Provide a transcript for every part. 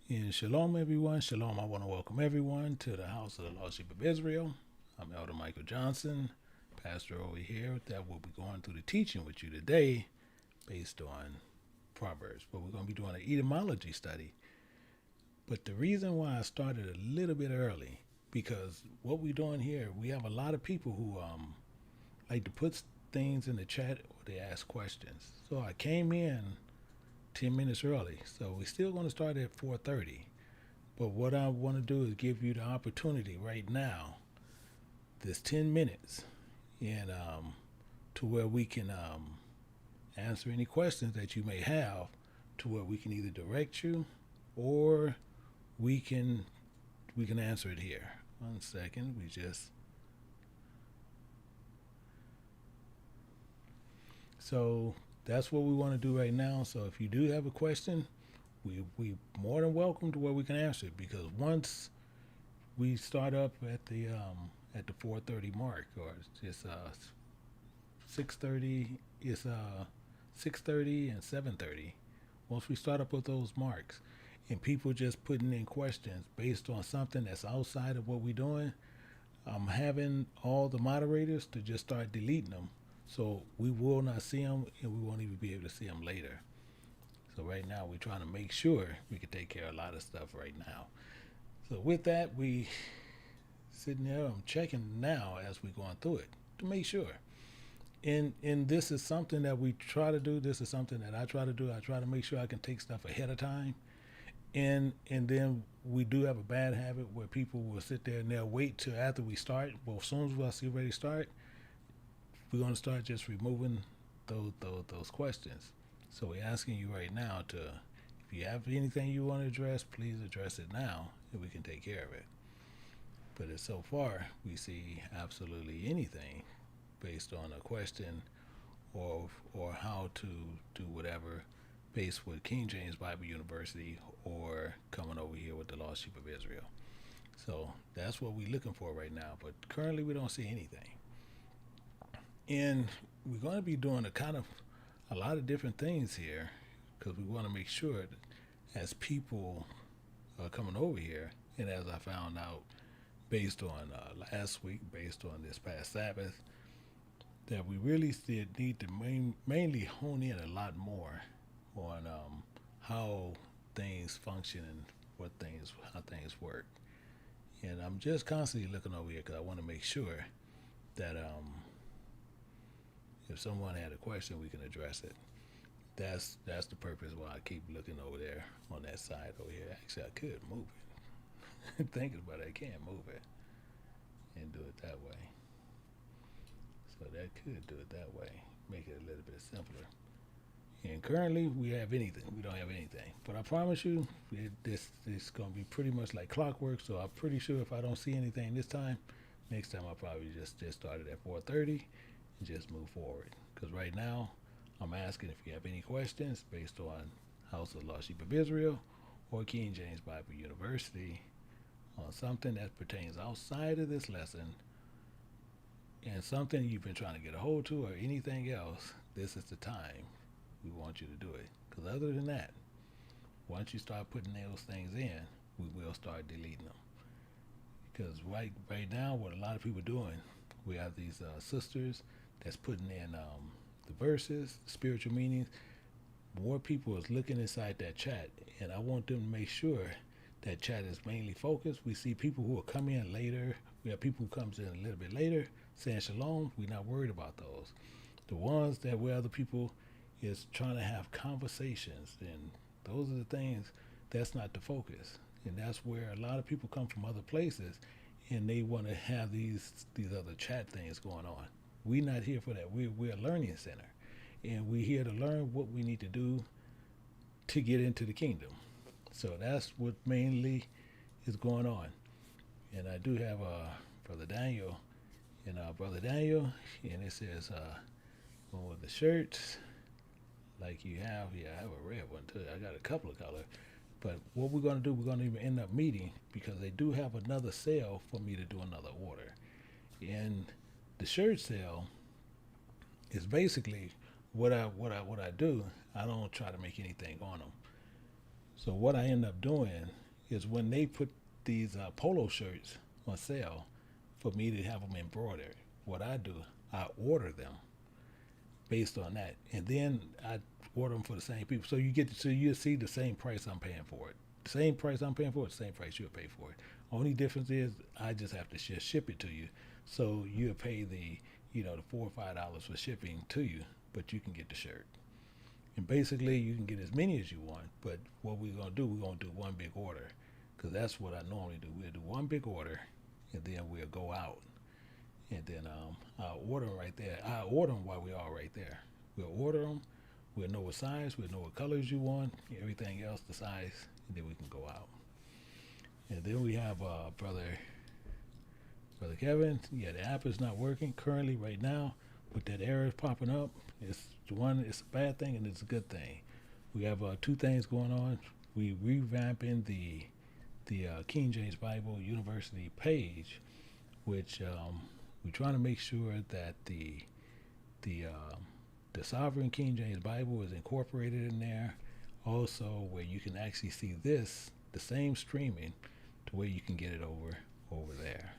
And shalom, everyone. Shalom. I want to welcome everyone to the House of the Lost Sheep of Israel. I'm Elder Michael Johnson, pastor over here that will be going through the teaching with you today based on Proverbs. But we're going to be doing an etymology study. But the reason why I started a little bit early, because what we're doing here, we have a lot of people who like to put things in the chat or they ask questions. So I came in 10 minutes early. So we're still going to start at 4:30. But what I want to do is give you the opportunity right now, this 10 minutes, and to where we can answer any questions that you may have, to where we can either direct you or we can answer it here. 1 second. So that's what we want to do right now. So if you do have a question, we more than welcome to where we can answer it, because once we start up at the 4:30 mark, or it's 6:30, it's 6:30 and 7:30. Once we start up with those marks, and people just putting in questions based on something that's outside of what we're doing, I'm having all the moderators to just start deleting them. So we will not see them, and we won't even be able to see them later. So right now we're trying to make sure we can take care of a lot of stuff right now. So with that, we sitting there, I'm checking now as we're going through it to make sure. And this is something that we try to do. This is something that I try to do. I try to make sure I can take stuff ahead of time. And then we do have a bad habit where people will sit there and they'll wait till after we start. Well, as soon as we see ready to start, we're going to start just removing those questions. So we're asking you right now to, if you have anything you want to address, please address it now, and we can take care of it. But as so far, we see absolutely anything based on a question or how to do whatever based with King James Bible University or coming over here with the Lost Sheep of Israel. So that's what we're looking for right now. But currently we don't see anything. And we're going to be doing a lot of different things here because we want to make sure that as people are coming over here, and as I found out based on last week, based on this past Sabbath, that we really need to mainly hone in a lot more on how things function and how things work. And I'm just constantly looking over here because I want to make sure that if someone had a question, we can address it. That's the purpose why I keep looking over there on that side over here. Actually, I could move it. Thinking about it, I can't move it and do it that way. So that could do it that way, make it a little bit simpler. And currently, we don't have anything. But I promise you, this is going to be pretty much like clockwork. So I'm pretty sure if I don't see anything this time, next time I'll probably just start it at 4:30 and just move forward. Because right now, I'm asking if you have any questions based on House of the Lost Sheep of Israel or King James Bible University on something that pertains outside of this lesson and something you've been trying to get a hold to or anything else. This is the time we want you to do it. Because other than that, once you start putting those things in, we will start deleting them. Because right now, what a lot of people are doing, we have these sisters that's putting in the verses, the spiritual meanings. More people is looking inside that chat, and I want them to make sure that chat is mainly focused. We see people who will come in later. We have people who comes in a little bit later saying shalom. We're not worried about those. The ones that where other people is trying to have conversations, and those are the things that's not the focus. And that's where a lot of people come from other places and they want to have these other chat things going on. We're not here for that. We're a learning center, and we're here to learn what we need to do to get into the kingdom. So that's what mainly is going on. And I do have Brother Daniel, and it says one with the shirts like you have. Yeah, I have a red one too. I got a couple of colors. But what we're going to do, we're going to even end up meeting because they do have another sale for me to do another order. And the shirt sale is basically what I do. I don't try to make anything on them. So what I end up doing is when they put these polo shirts on sale for me to have them embroidered, what I do, I order them based on that, and then I order them for the same people. So you see the same price I'm paying for it. The same price I'm paying for it, the same price you'll pay for it. Only difference is I just have to just ship it to you. So you'll pay the the $4 or $5 for shipping to you, but you can get the shirt. And basically you can get as many as you want, but what we're gonna do, we're gonna do one big order, because that's what I normally do. We'll do one big order, and then we'll go out. And then I'll order them right there. I'll order them while we're all right there. We'll order them. We'll know what size. We'll know what colors you want. Everything else, the size, and then we can go out. And then we have brother Kevin. Yeah, the app is not working currently right now, but that error is popping up. It's a bad thing and it's a good thing. We have two things going on. We revamping the King James Bible University page, which we're trying to make sure that the Sovereign King James Bible is incorporated in there. Also, where you can actually see the same streaming, to where you can get it over there.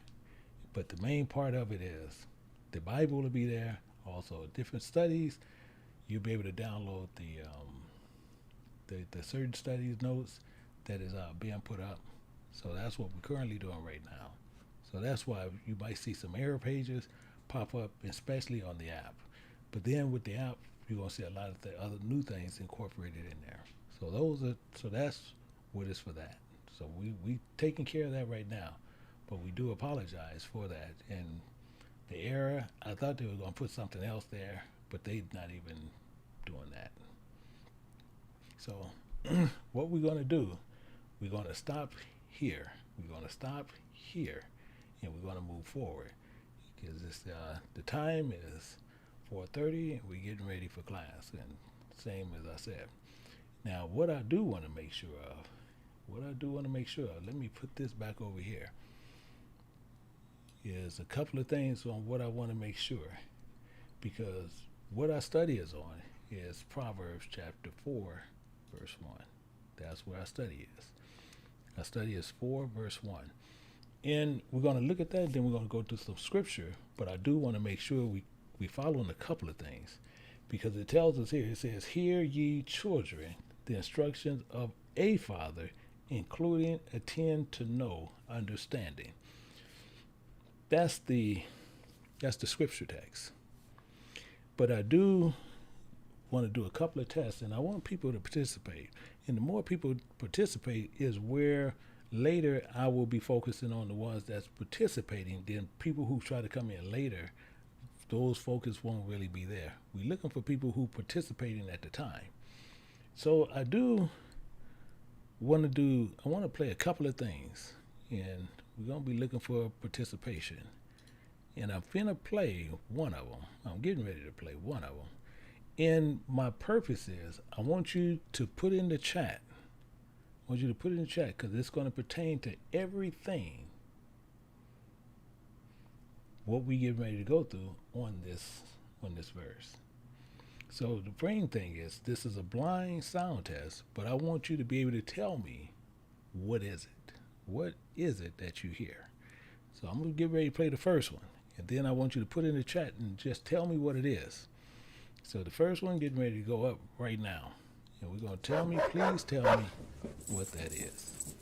But the main part of it is the Bible will be there. Also, different studies. You'll be able to download the certain studies notes that is being put up. So that's what we're currently doing right now. So that's why you might see some error pages pop up, especially on the app. But then with the app, you're gonna see a lot of other new things incorporated in there. So that's what is for that. So we taking care of that right now, but we do apologize for that. And the error, I thought they were gonna put something else there, but they not even doing that. So what we're gonna do, we're gonna stop here. We're gonna stop here, and we're gonna move forward because the time is 4:30, and we're getting ready for class. And same as I said. Now, what I do want to make sure of, let me put this back over here, is a couple of things on what I want to make sure, because what I study is on is Proverbs chapter 4, verse 1. That's where I study is. I study is 4, verse 1. And we're going to look at that, then we're going to go to some scripture, but I do want to make sure we following a couple of things, because it tells us here, it says, "Hear ye children, the instructions of a father, including attend to know understanding." That's the scripture text. But I do want to do a couple of tests, and I want people to participate. And the more people participate is where later I will be focusing on the ones that's participating. Then people who try to come in later, those focus won't really be there. We're looking for people who participating at the time. So I want to play a couple of things, and we're going to be looking for participation. And I'm finna play one of them. I'm getting ready to play one of them. And my purpose is I want you to put in the chat. Because it's going to pertain to everything what we get ready to go through on this verse. So the brain thing is, this is a blind sound test, but I want you to be able to tell me, what is it? What is it that you hear? So I'm going to get ready to play the first one, and then I want you to put in the chat and just tell me what it is. So the first one getting ready to go up right now, and we're going to please tell me what that is.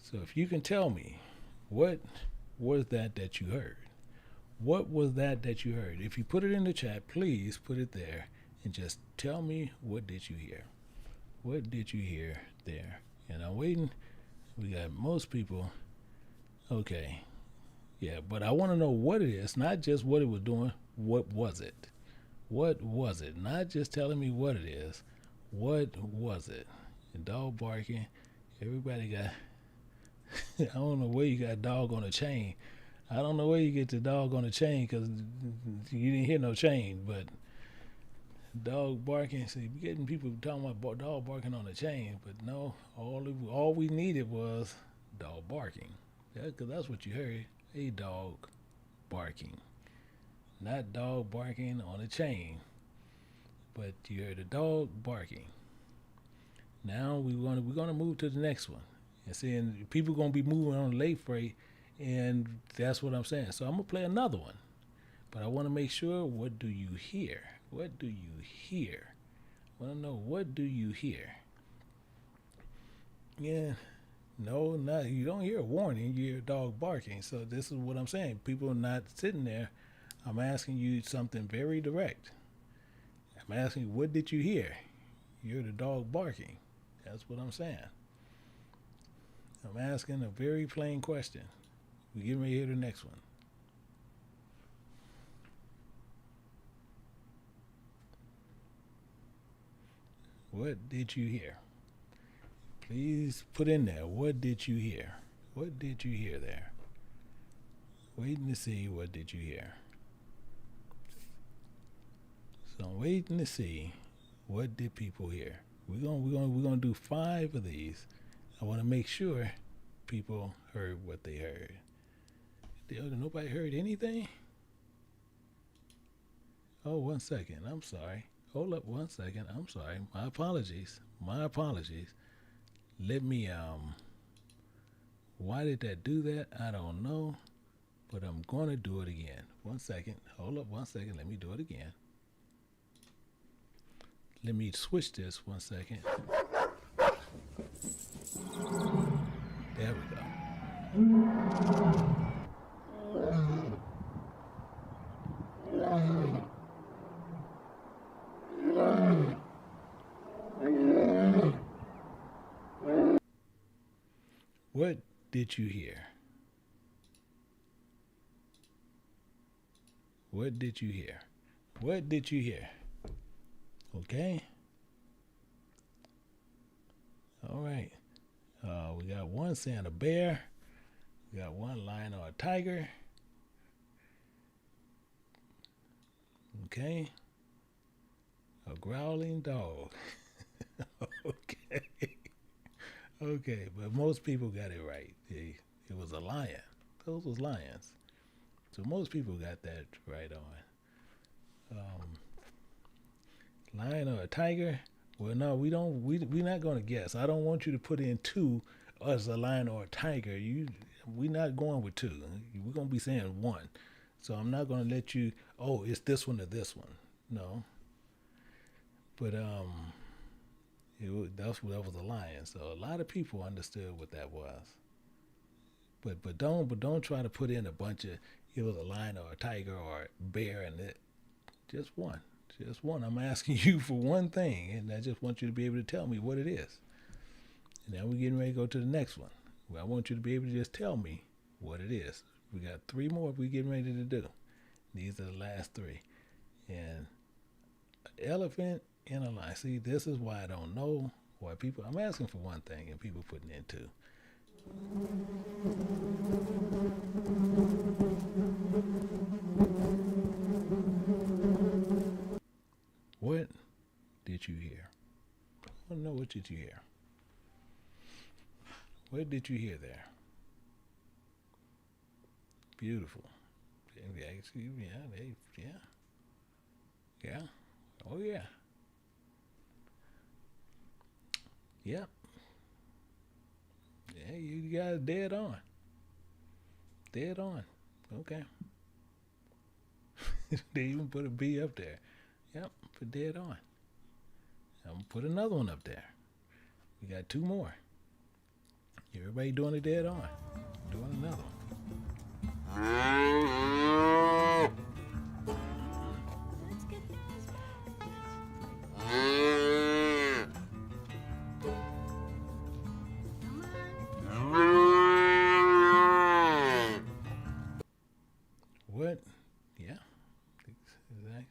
So if you can tell me, what was that you heard? What was that you heard? If you put it in the chat, please put it there and just tell me, what did you hear? What did you hear there? And I'm waiting. We got most people. Okay. Yeah, but I want to know what it is, not just what it was doing. What was it? What was it? Not just telling me what it is. What was it? The dog barking. Everybody got... I don't know where you got dog on a chain. I don't know where you get the dog on a chain, because you didn't hear no chain, but dog barking. See, getting people talking about dog barking on a chain, but no, all we needed was dog barking. Yeah, because that's what you heard. A dog barking. Not dog barking on a chain, but you heard a dog barking. Now we're gonna move to the next one. And seeing people gonna be moving on the late freight, and that's what I'm saying. So I'm gonna play another one, but I want to make sure. What do you hear? What do you hear? I want to know, what do you hear? Yeah, no, not you don't hear a warning. You hear a dog barking. So this is what I'm saying. People are not sitting there. I'm asking you something very direct. I'm asking you, what did you hear? You heard a dog barking. That's what I'm saying. I'm asking a very plain question. We're getting ready to hear the next one. What did you hear? Please put in there, what did you hear? What did you hear there? Waiting to see, what did you hear? So I'm waiting to see, what did people hear? We're gonna do 5 of these. I want to make sure people heard what they heard. Nobody heard anything? Oh, 1 second. I'm sorry. Hold up 1 second. I'm sorry. My apologies. Let me, why did that do that? I don't know, but I'm going to do it again. 1 second. Hold up 1 second. Let me do it again. Let me switch this 1 second. There we go. did you hear? What did you hear? What did you hear? Okay. All right. We got one saying a bear. We got one lion or a tiger. Okay. A growling dog. Okay. Okay, but most people got it right. It was a lion. Those was lions. So most people got that right on. Lion or a tiger? Well, no, we don't. We're not going to guess. I don't want you to put in two as a lion or a tiger. We're not going with two. We're going to be saying one. So I'm not going to let you. Oh, it's this one or this one. No. But that was a lion. So a lot of people understood what that was. But don't try to put in a bunch of it was a lion or a tiger or a bear and it. Just one. Just one. I'm asking you for one thing, and I just want you to be able to tell me what it is. And now we're getting ready to go to the next one. Well, I want you to be able to just tell me what it is. We got three more we're getting ready to do. These are the last three. And an elephant and a lion. See, this is why I don't know why people. I'm asking for one thing, and people putting in two. What did you hear? I want to know, what did you hear? What did you hear there? Beautiful. Yeah. Oh yeah. Yep. Yeah, you got it dead on. Dead on. Okay. They even put a B up there. Yep, put dead on. I'm gonna put another one up there. We got two more. Everybody doing it dead on. Doing another one. What? Yeah. Exactly.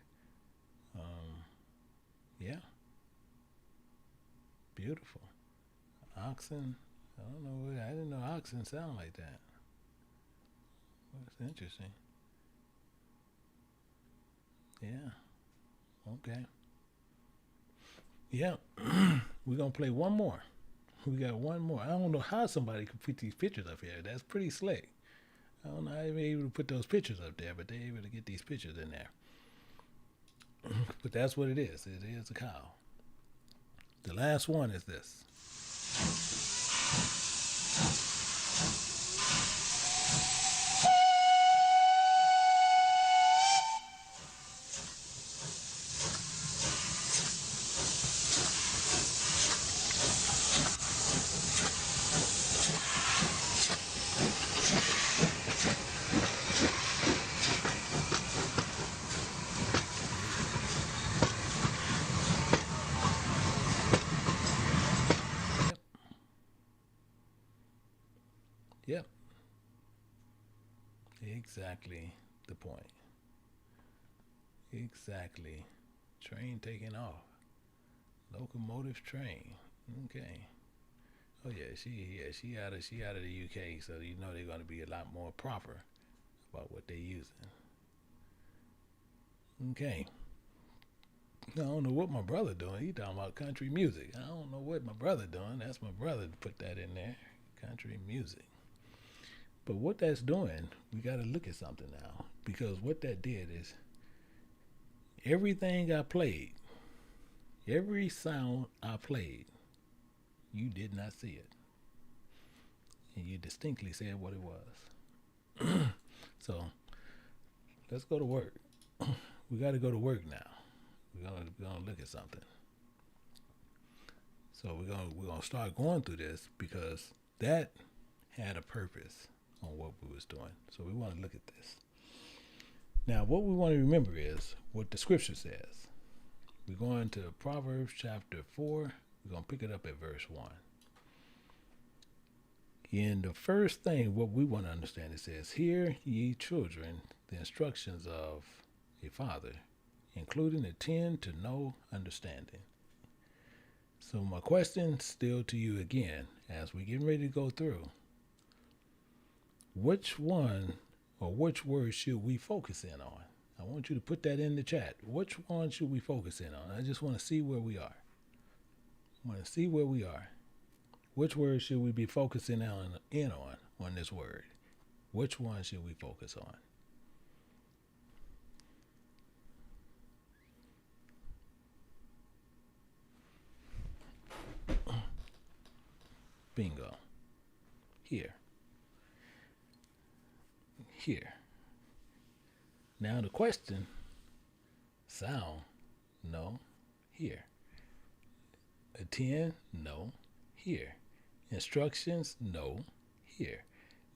Yeah. Beautiful. Oxen. I don't know. I didn't know oxen sound like that. That's interesting. Yeah. Okay. Yeah. We're going to play one more. We got one more. I don't know how somebody could put these pictures up here. That's pretty slick. I don't know how they were able to put those pictures up there, but they're able to get these pictures in there. But that's what it is. It is a cow. The last one is this. Yep. Exactly the point. Exactly. Train taking off. Locomotive train. Okay. Oh yeah, she out of the UK, so you know they're gonna be a lot more proper about what they're using. Okay. I don't know what my brother doing. He talking about country music. I don't know what my brother doing. That's my brother to put that in there. Country music. But what that's doing, we got to look at something now. Because what that did is everything I played, every sound I played, you did not see it. And you distinctly said what it was. So let's go to work. We got to go to work now. We're gonna look at something. So we're gonna start going through this because that had a purpose on what we was doing. So we want to look at this. Now, what we want to remember is what the scripture says. We're going to Proverbs chapter 4. We're going to pick it up at verse 1. In the first thing, what we want to understand, it says, "Hear ye children, the instructions of a father, including attend to know understanding." So my question still to you again, as we get ready to go through, which one or which word should we focus in on? I want you to put that in the chat. Which one should we focus in on? I just want to see where we are. I want to see where we are. Which word should we be focusing on this word? Which one should we focus on? Bingo. Here. Here. Now the question, sound, no, here. Attend, no, here. Instructions, no, here.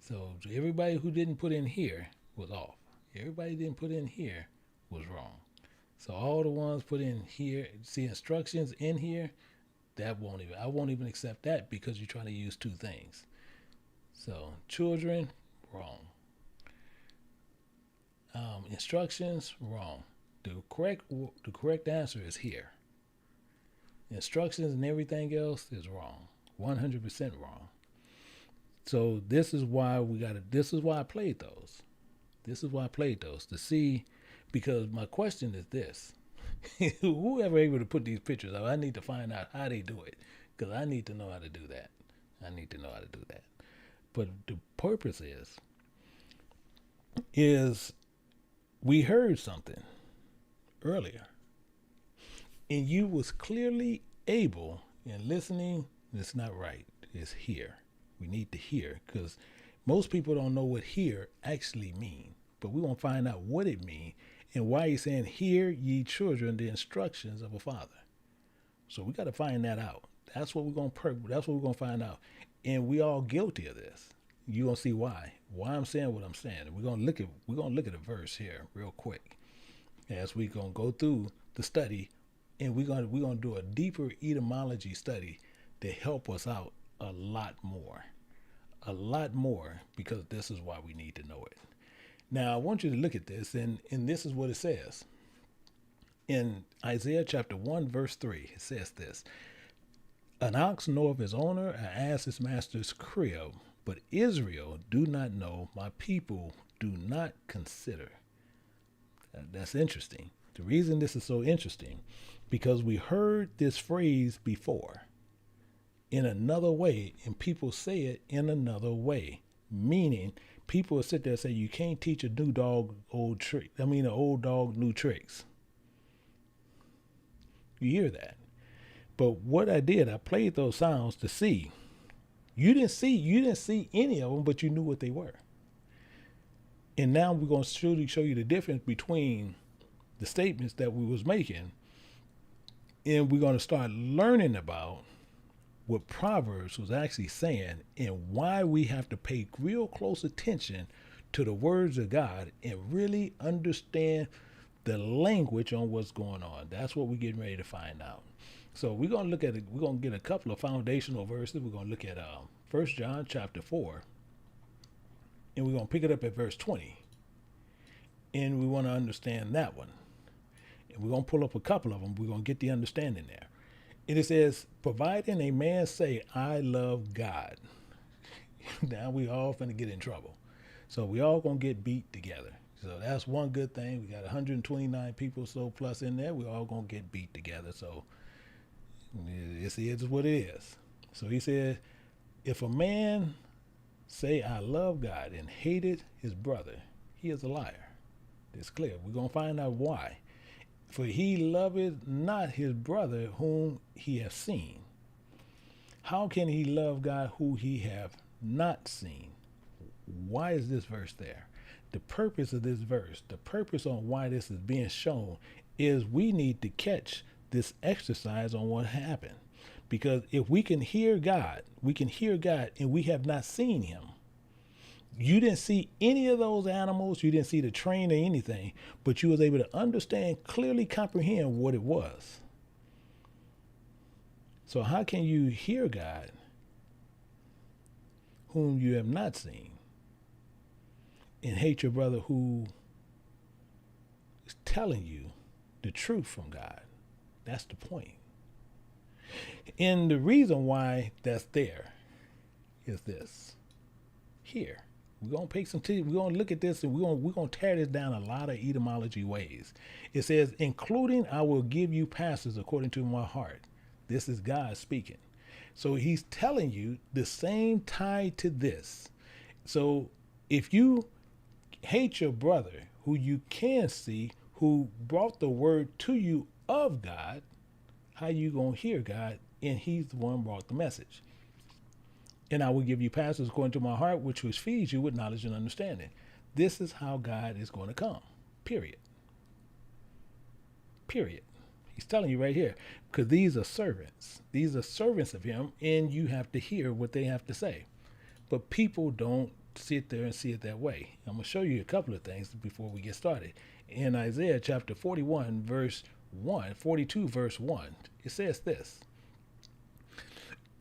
So everybody who didn't put in here was off. Everybody didn't put in here was wrong. So all the ones put in here, see instructions in here, I won't even accept that because you're trying to use two things. So children, wrong. Instructions, wrong. The correct answer is here. Instructions and everything else is wrong. 100% wrong. So this is why I played those. This is why I played those to see, because my question is this. Whoever able to put these pictures up, I need to find out how they do it, because I need to know how to do that. But the purpose is we heard something earlier, and you was clearly able in listening. It's not right. It's here. We need to hear, because most people don't know what hear actually mean. But we want to find out what it means and why he's saying, "Hear ye children, the instructions of a father." So we got to find that out. That's what we're gonna find out. And we all guilty of this. You're gonna see why I'm saying what I'm saying. We're gonna look at a verse here real quick as we're gonna go through the study, and we're gonna do a deeper etymology study to help us out a lot more, because this is why we need to know it. Now I want you to look at this, and this is what it says in Isaiah chapter 1 verse 3. It says this: "An ox knoweth his owner, an ass his master's crib, but Israel do not know, my people do not consider." That's interesting. The reason this is so interesting, because we heard this phrase before in another way, and people say it in another way, meaning people will sit there and say, "You can't teach a new dog old trick. An old dog new tricks." You hear that? But what I did, I played those sounds to see. You didn't see any of them, but you knew what they were. And now we're going to show you the difference between the statements that we was making, and we're going to start learning about what Proverbs was actually saying and why we have to pay real close attention to the words of God and really understand the language on what's going on. That's what we're getting ready to find out. So we're going to look at it. We're going to get a couple of foundational verses. We're going to look at 1 John chapter 4, and we're going to pick it up at verse 20. And we want to understand that one. And we're going to pull up a couple of them. We're going to get the understanding there. And it says, "Providing a man say, I love God." Now we all finna get in trouble. So we all going to get beat together. So that's one good thing. We got 129 people so plus in there. We all going to get beat together. So it is what it is. So he said, "If a man say, I love God, and hated his brother, he is a liar." It's clear. We're going to find out why. "For he loveth not his brother whom he hath seen." How can he love God who he have not seen? Why is this verse there? The purpose of this verse, the purpose on why this is being shown, is we need to catch this exercise on what happened. Because if we can hear God and we have not seen him. You didn't see any of those animals, you didn't see the train or anything, but you was able to understand, clearly comprehend what it was. So how can you hear God whom you have not seen, and hate your brother who is telling you the truth from God. That's the point. And the reason why that's there is this. Here, we're gonna take some we're gonna look at this, and we're gonna tear this down a lot of etymology ways. It says, including I will give you pastors according to my heart. This is God speaking. So he's telling you the same tie to this. So if you hate your brother who you can see, who brought the word to you of God, how you gonna hear God? And he's the one who brought the message. And I will give you pastors according to my heart, which feeds you with knowledge and understanding. This is how God is going to come. Period. Period. He's telling you right here, because these are servants. These are servants of him, and you have to hear what they have to say. But people don't sit there and see it that way. I'm going to show you a couple of things before we get started. In Isaiah chapter 41, verse 1, 42, verse 1, it says this.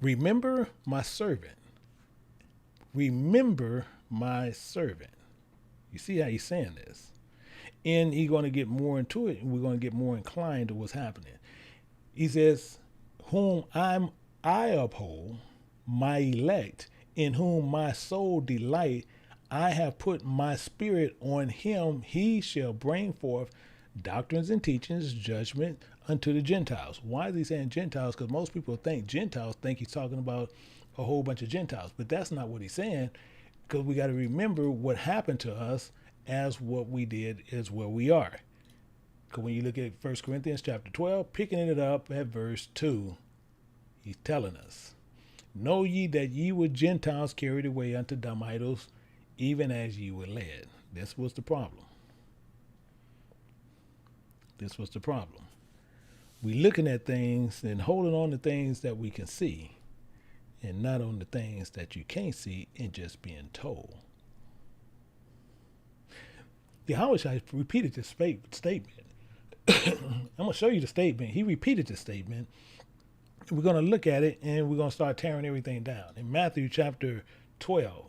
Remember my servant. Remember my servant. You see how he's saying this? And he's going to get more into it, and we're going to get more inclined to what's happening. He says, whom I uphold, my elect, in whom my soul delight, I have put my spirit on him. He shall bring forth doctrines and teachings, judgment unto the Gentiles. Why is he saying Gentiles? Because most people think Gentiles think he's talking about a whole bunch of Gentiles, but that's not what he's saying, because we got to remember what happened to us as what we did is where we are. Because when you look at 1 Corinthians chapter 12, picking it up at verse 2, he's telling us, know ye that ye were Gentiles carried away unto dumb idols, even as ye were led. This was the problem. This was the problem. We looking at things and holding on to things that we can see, and not on the things that you can't see and just being told. Yahushua repeated this statement. I'm going to show you the statement. He repeated the statement. We're going to look at it, and we're going to start tearing everything down. In Matthew chapter 12,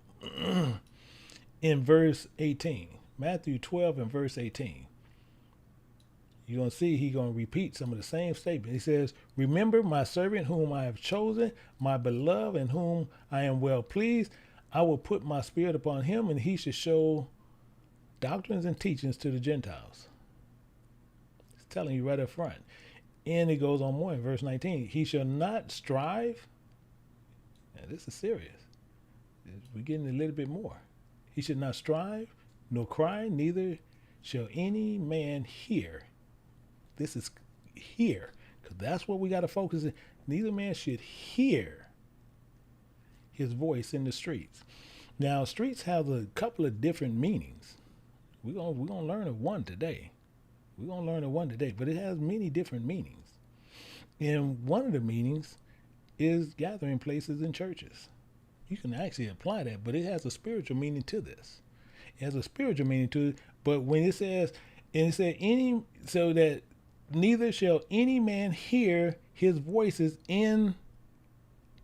in verse 18. Matthew 12 and verse 18. You're going to see he's going to repeat some of the same statement. He says, remember my servant whom I have chosen, my beloved, in whom I am well pleased. I will put my spirit upon him, and he should show doctrines and teachings to the Gentiles. He's telling you right up front. And he goes on more in verse 19. He shall not strive. Now, this is serious. We're getting a little bit more. He should not strive, nor cry, neither shall any man hear. This is hear, because that's what we got to focus on. Neither man should hear his voice in the streets. Now, streets have a couple of different meanings. We're gonna learn of one today. We're gonna learn of one today, but it has many different meanings. And one of the meanings is gathering places in churches. You can actually apply that, but it has a spiritual meaning to this. It has a spiritual meaning to it. But when it says, and it said so that neither shall any man hear his voices in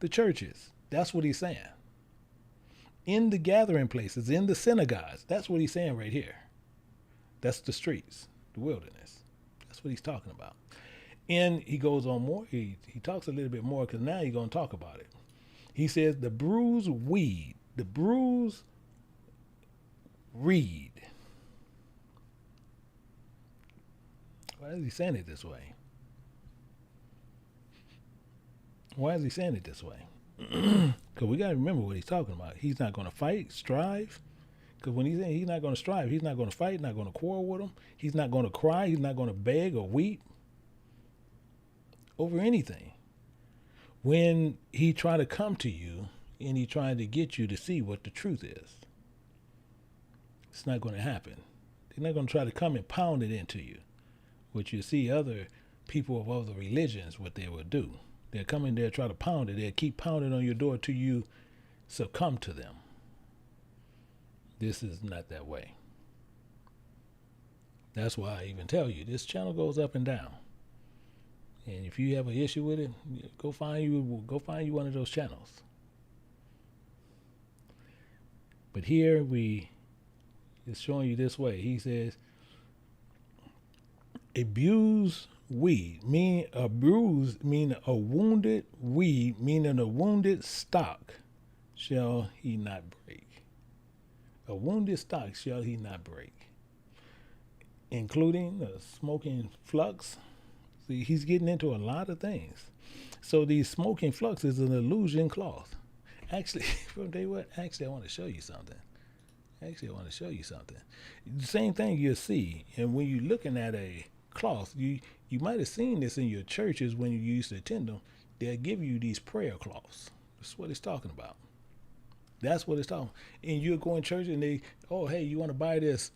the churches. That's what he's saying. In the gathering places, in the synagogues. That's what he's saying right here. That's the streets, the wilderness. That's what he's talking about. And he goes on more. He talks a little bit more, because now he's going to talk about it. He says the bruised weed, the bruised reed. Why is he saying it this way? Why is he saying it this way? Because we got to remember what he's talking about. He's not going to fight, strive. Because when he's saying he's not going to strive, he's not going to fight, not going to quarrel with him. He's not going to cry. He's not going to beg or weep over anything. When he tried to come to you and he tried to get you to see what the truth is, it's not going to happen. They're not going to try to come and pound it into you, which you see other people of other religions, what they will do. They'll come in there, try to pound it. They'll keep pounding on your door till you succumb to them. This is not that way. That's why I even tell you, this channel goes up and down. And if you have an issue with it, go find you one of those channels. But here it's showing you this way. He says, a bruised weed, meaning a bruise, meaning a wounded weed, meaning a wounded stock, shall he not break. A wounded stock shall he not break, including the smoking flux. See, he's getting into a lot of things. So these smoking flux is an illusion cloth. Actually, from day what? Actually, I want to show you something. The same thing you'll see, and when you're looking at a cloth, you might have seen this in your churches when you used to attend them. They'll give you these prayer cloths. That's what it's talking about. That's what it's talking. And you're going to church and they, oh, hey, you want to buy this?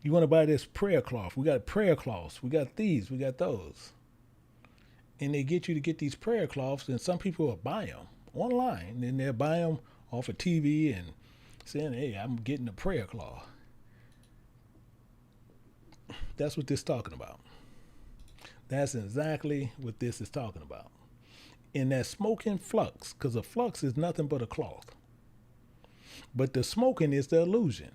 You want to buy this prayer cloth? We got prayer cloths. We got these. We got those. And they get you to get these prayer cloths, and some people will buy them online, and they'll buy them off of TV and saying, hey, I'm getting a prayer cloth. That's what this is talking about. That's exactly what this is talking about. In that smoking flux, because a flux is nothing but a cloth. But the smoking is the illusion.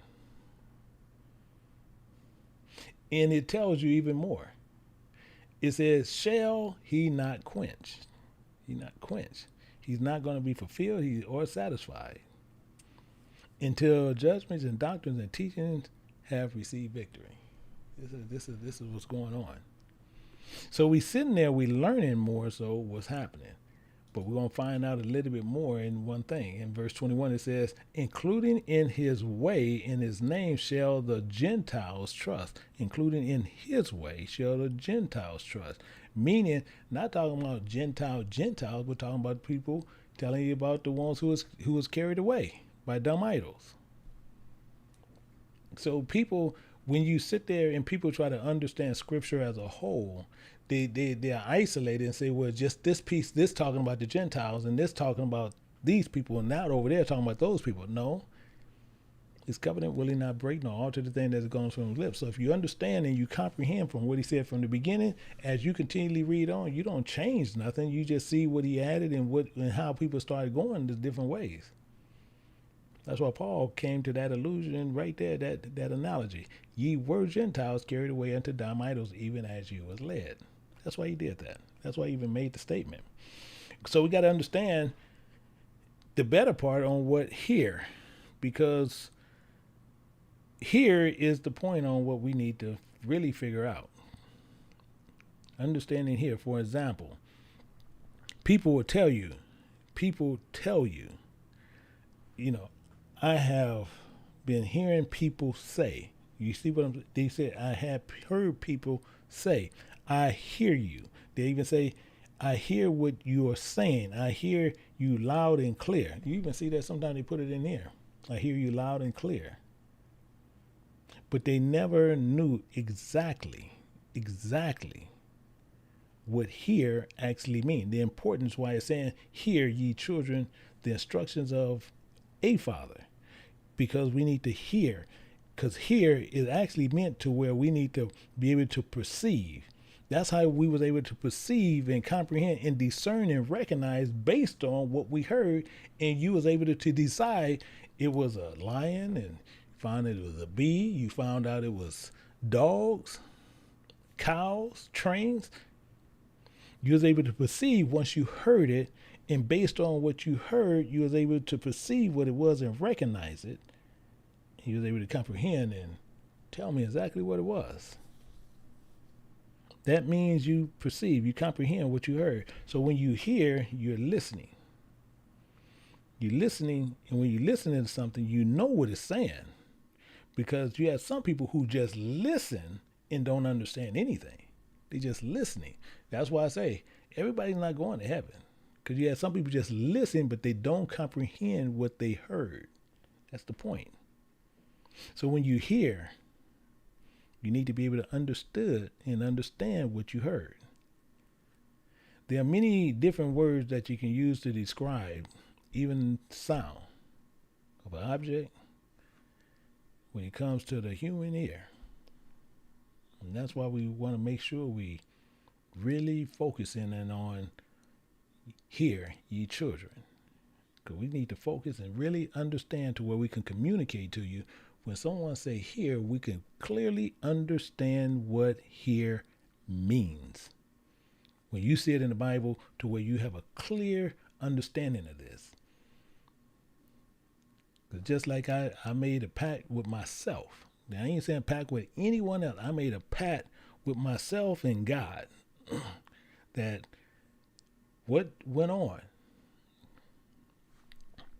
And it tells you even more. It says, shall he not quench? He not quench. He's not going to be fulfilled or satisfied until judgments and doctrines and teachings have received victory. This is what's going on. So we sitting there, we learning more so what's happening. But we're going to find out a little bit more in one thing. In verse 21, it says, including in his way, in his name shall the Gentiles trust. Including in his way shall the Gentiles trust. Meaning, not talking about Gentiles, we're talking about people telling you about the ones who was carried away by dumb idols. So people, when you sit there and people try to understand scripture as a whole, they are isolated and say, well, just this piece, this talking about the Gentiles, and this talking about these people, and now over there talking about those people. No. His covenant will he not break, nor alter the thing that has gone from his lips. So if you understand and you comprehend from what he said from the beginning, as you continually read on, you don't change nothing. You just see what he added and how people started going the different ways. That's why Paul came to that illusion right there, that analogy. Ye were Gentiles carried away unto dumb idols, even as you was led. That's why he did that. That's why he even made the statement. So we got to understand the better part on what here, because here is the point on what we need to really figure out. Understanding here, for example, people tell you, you know, I have been hearing people say, you see what they said, I have heard people say, I hear you. They even say, I hear what you are saying. I hear you loud and clear. You even see that sometimes they put it in here. I hear you loud and clear. But they never knew exactly what hear actually mean. The importance why it's saying, hear ye children, the instructions of a father. Because we need to hear. Because hear is actually meant to where we need to be able to perceive. That's how we was able to perceive and comprehend and discern and recognize based on what we heard. And you was able to decide it was a lion, and found it was a bee. You found out it was dogs, cows, trains. You was able to perceive once you heard it. And based on what you heard, you was able to perceive what it was and recognize it. He was able to comprehend and tell me exactly what it was. That means you perceive, you comprehend what you heard. So when you hear, you're listening. You're listening, and when you're listening to something, you know what it's saying. Because you have some people who just listen and don't understand anything. They just listening. That's why I say everybody's not going to heaven. Because you have some people just listen, but they don't comprehend what they heard. That's the point. So when you hear, you need to be able to understand what you heard. There are many different words that you can use to describe even sound of an object when it comes to the human ear. And that's why we want to make sure we really focus in on hear ye children. We need to focus and really understand to where we can communicate to you. When someone say hear, we can clearly understand what hear means. When you see it in the Bible to where you have a clear understanding of this. Just like I made a pact with myself. Now I ain't saying pact with anyone else. I made a pact with myself and God that what went on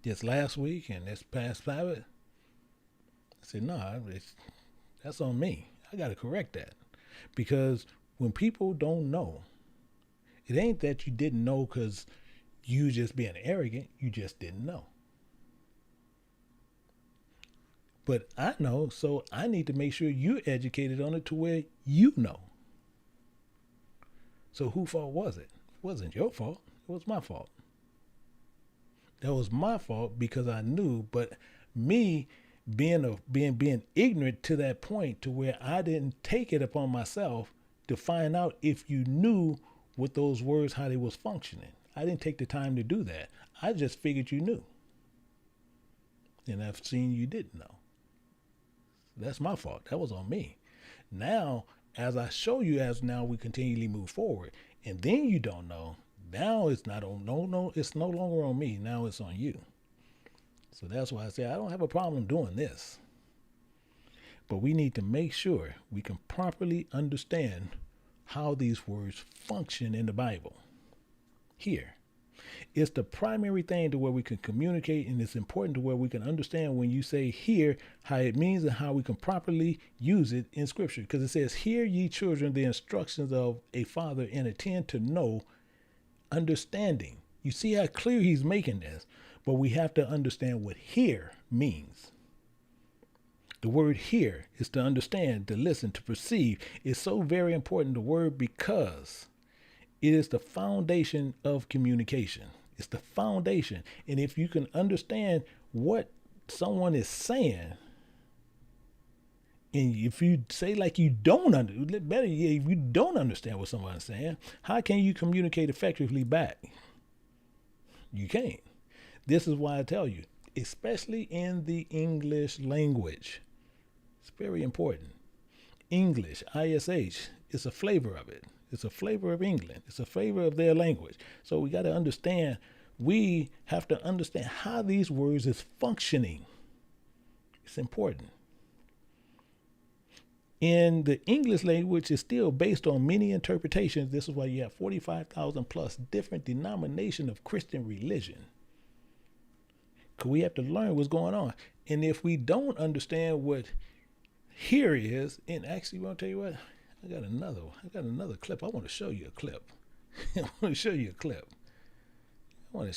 just last week and this past Sabbath, I said, no, that's on me. I got to correct that. Because when people don't know, it ain't that you didn't know because you just being arrogant, you just didn't know. But I know, so I need to make sure you're educated on it to where you know. So whose fault was it? It wasn't your fault. It was my fault. That was my fault because I knew, but me being ignorant to that point to where I didn't take it upon myself to find out if you knew what those words, how they was functioning. I didn't take the time to do that. I just figured you knew. And I've seen you didn't know. That's my fault. That was on me. Now, as I show you, as now we continually move forward, and then you don't know, now it's not on, no, it's no longer on me. Now it's on you. So that's why I say I don't have a problem doing this. But we need to make sure we can properly understand how these words function in the Bible. Here. It's the primary thing to where we can communicate, and it's important to where we can understand when you say hear, how it means and how we can properly use it in Scripture. Because it says, hear ye children the instructions of a father and attend to know understanding. You see how clear he's making this, but we have to understand what hear means. The word hear is to understand, to listen, to perceive. It's so very important, the word, because it is the foundation of communication. It's the foundation. And if you can understand what someone is saying, and if you say like you don't understand what someone's saying, how can you communicate effectively back? You can't. This is why I tell you, especially in the English language, it's very important. English, ISH, it's a flavor of it. It's a flavor of England. It's a flavor of their language. So we got to understand, we have to understand how these words is functioning. It's important. In the English language, it's still based on many interpretations. This is why you have 45,000 plus different denominations of Christian religion. Because we have to learn what's going on. And if we don't understand what here is, and actually, I'll tell you what, I got another clip. I want to show you a clip. I want to show you a clip. I'm going to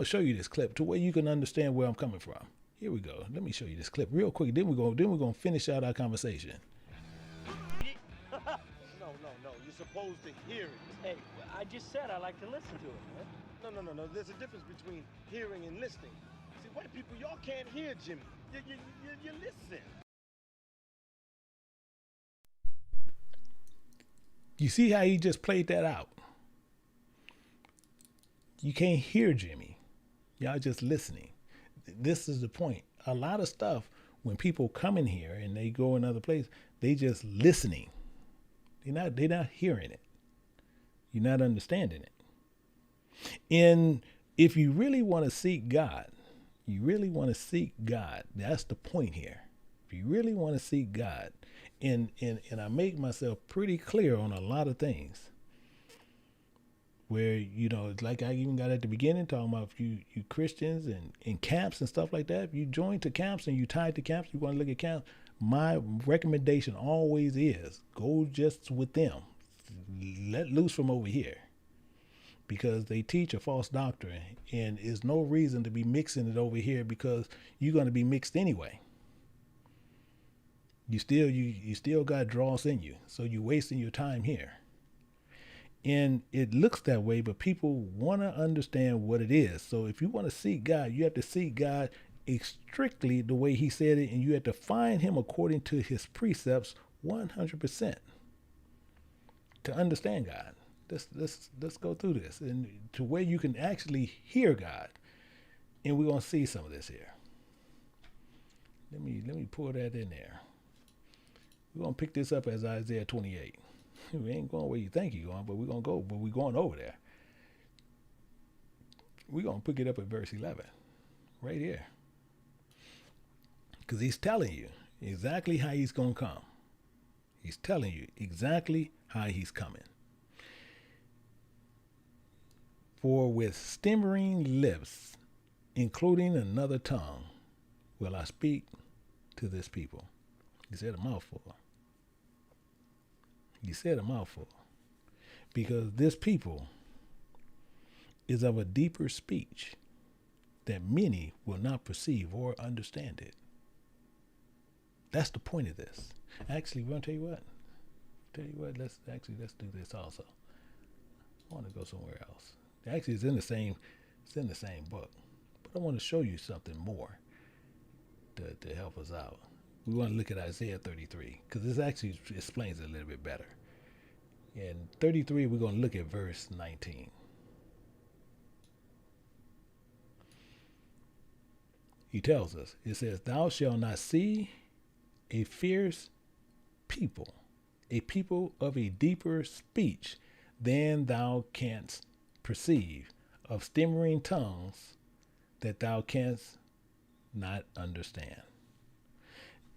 show you this clip to where you can understand where I'm coming from. Here we go. Let me show you this clip real quick. Then we're going to finish out our conversation. No. You're supposed to hear it. Hey, I just said I like to listen to it, man. No. There's a difference between hearing and listening. See, white people, y'all can't hear Jimmy. You listen. You see how he just played that out? You can't hear Jimmy. Y'all just listening. This is the point. A lot of stuff, when people come in here and they go another place, they just listening. They're not hearing it. You're not understanding it. And if you really want to seek God, that's the point here. If you really want to seek God, and I make myself pretty clear on a lot of things, where, it's like I even got at the beginning talking about you Christians and in camps and stuff like that. If you join to camps and you tied to camps, you want to look at camps, my recommendation always is go just with them. Let loose from over here. Because they teach a false doctrine, and there's no reason to be mixing it over here because you're going to be mixed anyway. You still got dross in you, so you're wasting your time here. And it looks that way, but people want to understand what it is. So if you want to seek God, you have to seek God strictly the way he said it, and you have to find him according to his precepts 100% to understand God. Let's go through this, and to where you can actually hear God. And we're going to see some of this here. Let me pull that in there. We're going to pick this up as Isaiah 28. We ain't going where you think you're going, but we're going to go. But we're going over there. We're going to pick it up at verse 11. Right here. Because he's telling you exactly how he's going to come. He's telling you exactly how he's coming. For with stammering lips, including another tongue, will I speak to this people. He said a mouthful. He said a mouthful. Because this people is of a deeper speech that many will not perceive or understand it. That's the point of this. Actually, we're going to tell you what. Let's do this also. I want to go somewhere else. Actually, it's in the same book. But I want to show you something more to help us out. We want to look at Isaiah 33, because this actually explains it a little bit better. In 33, we're going to look at verse 19. He tells us, it says, thou shalt not see a fierce people, a people of a deeper speech than thou canst perceive, of stammering tongues that thou canst not understand.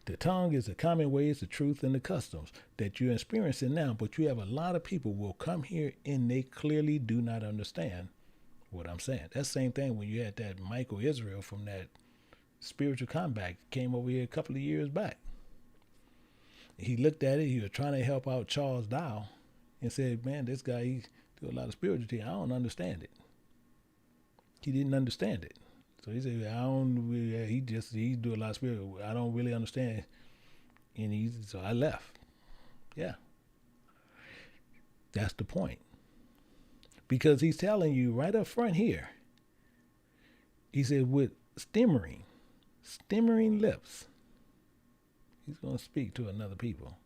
The tongue is the common ways, the truth, and the customs that you're experiencing now, but you have a lot of people will come here and they clearly do not understand what I'm saying. That's the same thing when you had that Michael Israel from that spiritual combat came over here a couple of years back. He looked at it, he was trying to help out Charles Dow and said, man, this guy, he do a lot of spiritual things. I don't understand it. He didn't understand it. So he said, he do a lot of spiritual. I don't really understand. And so I left. Yeah. That's the point. Because he's telling you right up front here. He said, with stammering lips, he's going to speak to another people.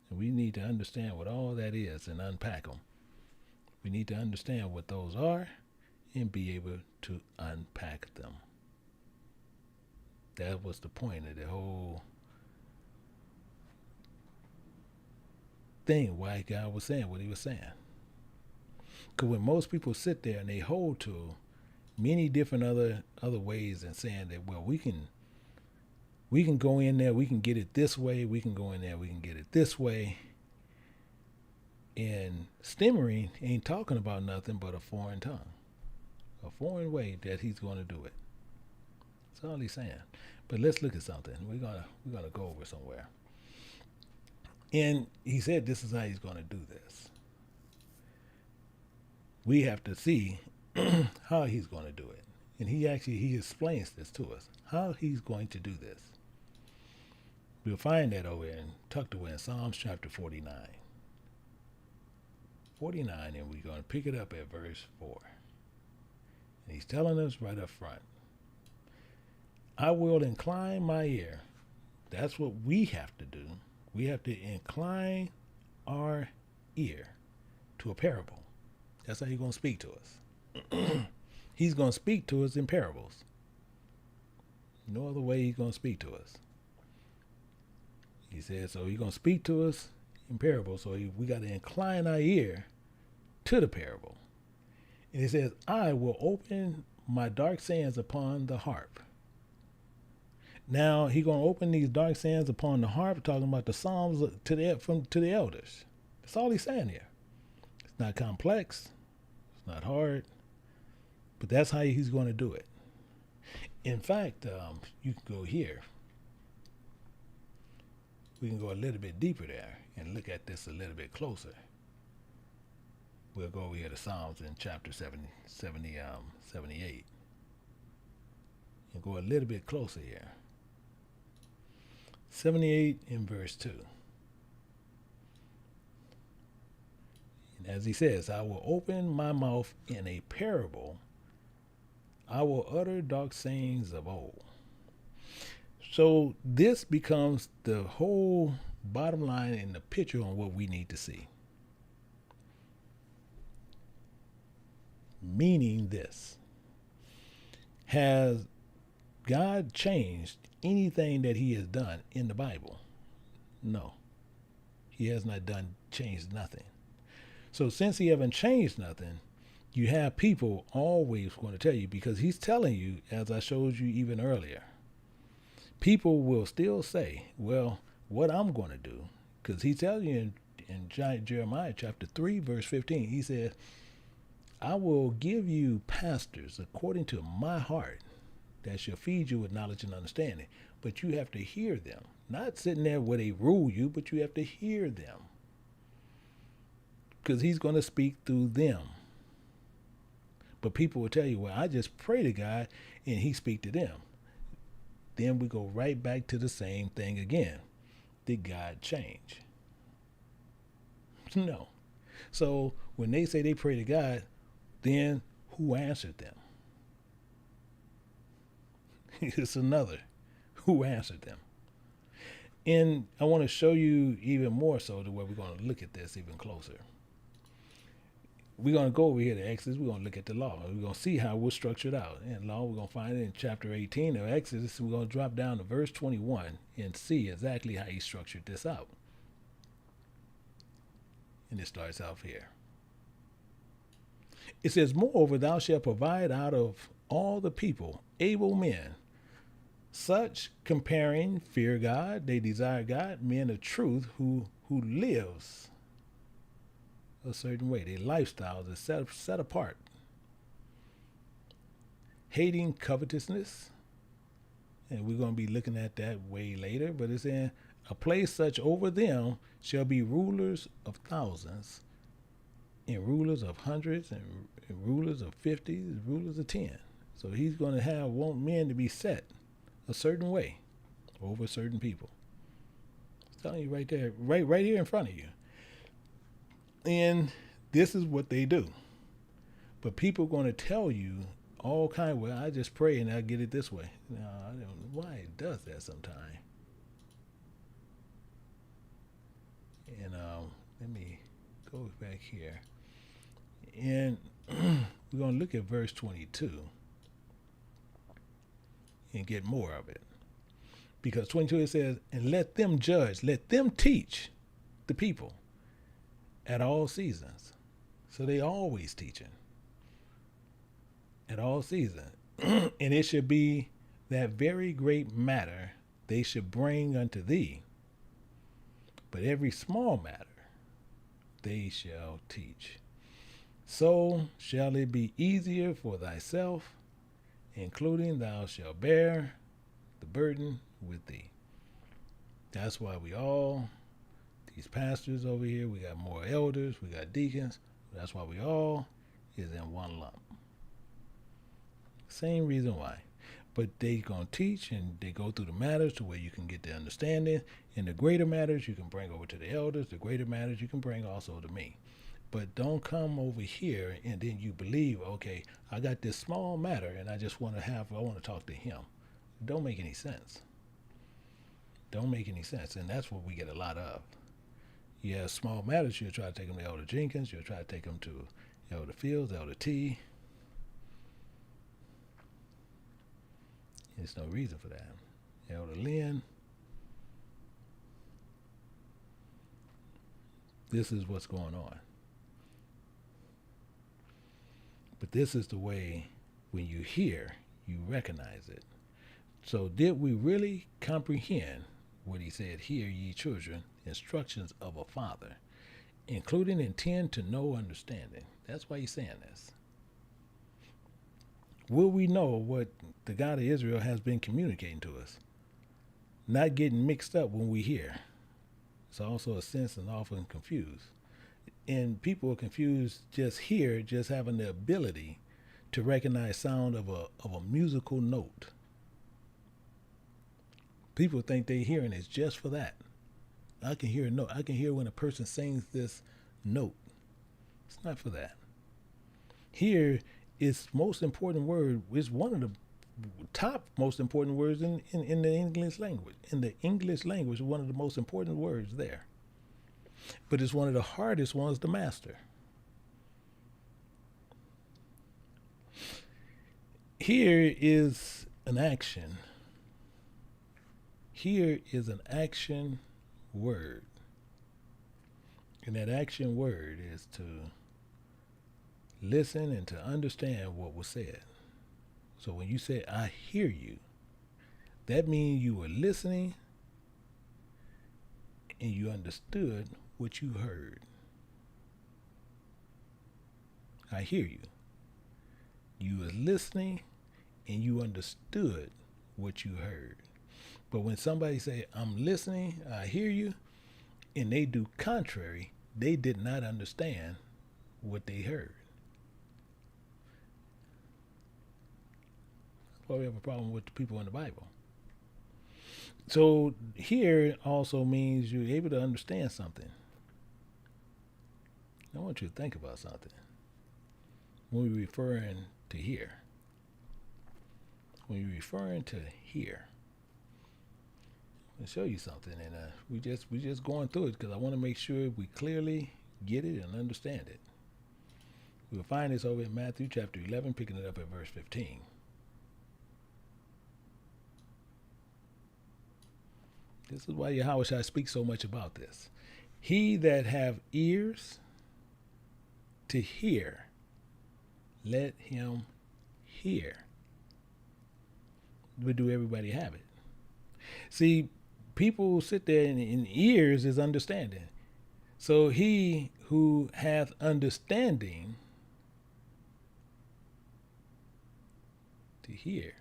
And we need to understand what all that is and unpack them. We need to understand what those are and be able to unpack them. That was the point of the whole thing, why God was saying what he was saying. Because when most people sit there and they hold to many different other ways and saying that, well, we can go in there, we can get it this way, we can go in there, we can get it this way. And stammering ain't talking about nothing but a foreign tongue, a foreign way that he's going to do it. That's all he's saying. But let's look at something. We're gonna go over somewhere. And he said this is how he's going to do this. We have to see how he's going to do it. And he explains this to us, how he's going to do this. We'll find that over in tucked away in Psalms chapter 49. 49, and we're going to pick it up at verse 4. And he's telling us right up front, I will incline my ear. That's what we have to do. We have to incline our ear to a parable. That's how he's going to speak to us. He's going to speak to us in parables. No other way he's going to speak to us. He said, so he's going to speak to us in parables. So we got to incline our ear to the parable. And he says, I will open my dark sands upon the harp. Now he's going to open these dark sands upon the harp, talking about the Psalms to the elders. That's all he's saying here. It's not complex. It's not hard. But that's how he's going to do it. In fact, you can go here. We can go a little bit deeper there and look at this a little bit closer. We'll go over here to Psalms in chapter 78. And go a little bit closer here. 78 in verse 2. And as he says, I will open my mouth in a parable. I will utter dark sayings of old. So this becomes the whole bottom line in the picture on what we need to see. meaning this. Has God changed anything that he has done in the Bible? No. He has not changed nothing. So since he haven't changed nothing, you have people always going to tell you, because he's telling you, as I showed you even earlier, people will still say, well, what I'm going to do, because he tells you in Jeremiah chapter 3, verse 15, he says, I will give you pastors according to my heart that shall feed you with knowledge and understanding. But you have to hear them. Not sitting there where they rule you, but you have to hear them. Because he's going to speak through them. But people will tell you, well, I just pray to God and he speak to them. Then we go right back to the same thing again. Did God change? No. So when they say they pray to God, then who answered them? It's another. Who answered them? And I want to show you even more so to where we're going to look at this even closer. We're going to go over here to Exodus. We're going to look at the law. We're going to see how we're structured out. And law, we're going to find it in chapter 18 of Exodus. We're going to drop down to verse 21 and see exactly how he structured this out. And it starts off here. It says, moreover, thou shalt provide out of all the people able men, such comparing fear God, they desire God, men of truth who lives a certain way. Their lifestyles are set apart. Hating covetousness, and we're going to be looking at that way later, but it's in a place such over them shall be rulers of thousands, and rulers of hundreds, and rulers of 50s, and rulers of 10. So he's going to want men to be set a certain way over certain people. It's telling you right there, right here in front of you. And this is what they do. But people are going to tell you all kind of, well, I just pray and I get it this way. No, I don't know why it does that sometimes. And let me go back here. And we're going to look at verse 22 and get more of it. Because 22 it says, and let them judge, let them teach the people at all seasons. So they always teaching. At all seasons. And it should be that very great matter they should bring unto thee. But every small matter they shall teach. So shall it be easier for thyself, including thou shalt bear the burden with thee. That's why these pastors over here, we got more elders, we got deacons. That's why we all is in one lump. Same reason why. But they going to teach and they go through the matters to where you can get the understanding. And the greater matters you can bring over to the elders. The greater matters you can bring also to me. But don't come over here and then you believe, okay, I got this small matter and I just want to talk to him. Don't make any sense. Don't make any sense. And that's what we get a lot of. You have small matters, you'll try to take them to Elder Jenkins, you'll try to take them to Elder Fields, Elder T. There's no reason for that. Elder Lynn. This is what's going on. But this is the way, when you hear, you recognize it. So did we really comprehend what he said, hear ye children, instructions of a father, including intend to know understanding? That's why he's saying this. Will we know what the God of Israel has been communicating to us? Not getting mixed up when we hear. It's also a sense and often confused. And people are confused just here, just having the ability to recognize sound of a musical note. People think they hearing is just for that. I can hear a note. I can hear when a person sings this note. It's not for that. Here, its most important word is one of the top most important words in the English language. In the English language, one of the most important words there. But it's one of the hardest ones to master. Here is an action. Here is an action word. And that action word is to listen and to understand what was said. So when you say, I hear you, that means you were listening and you understood what you heard. I hear you. You were listening and you understood what you heard. But when somebody say, I'm listening, I hear you, and they do contrary, they did not understand what they heard. That's why we have a problem with the people in the Bible. So here also means you're able to understand something. I want you to think about something. When we're referring to hear. When you're referring to hear. I'll show you something, and we just going through it because I want to make sure we clearly get it and understand it. We'll find this over in Matthew chapter 11, picking it up at verse 15. This is why Yahweh Shai speaks so much about this. He that have ears to hear, let him hear. But do everybody have it? See, people sit there and ears is understanding. So he who hath understanding to hear,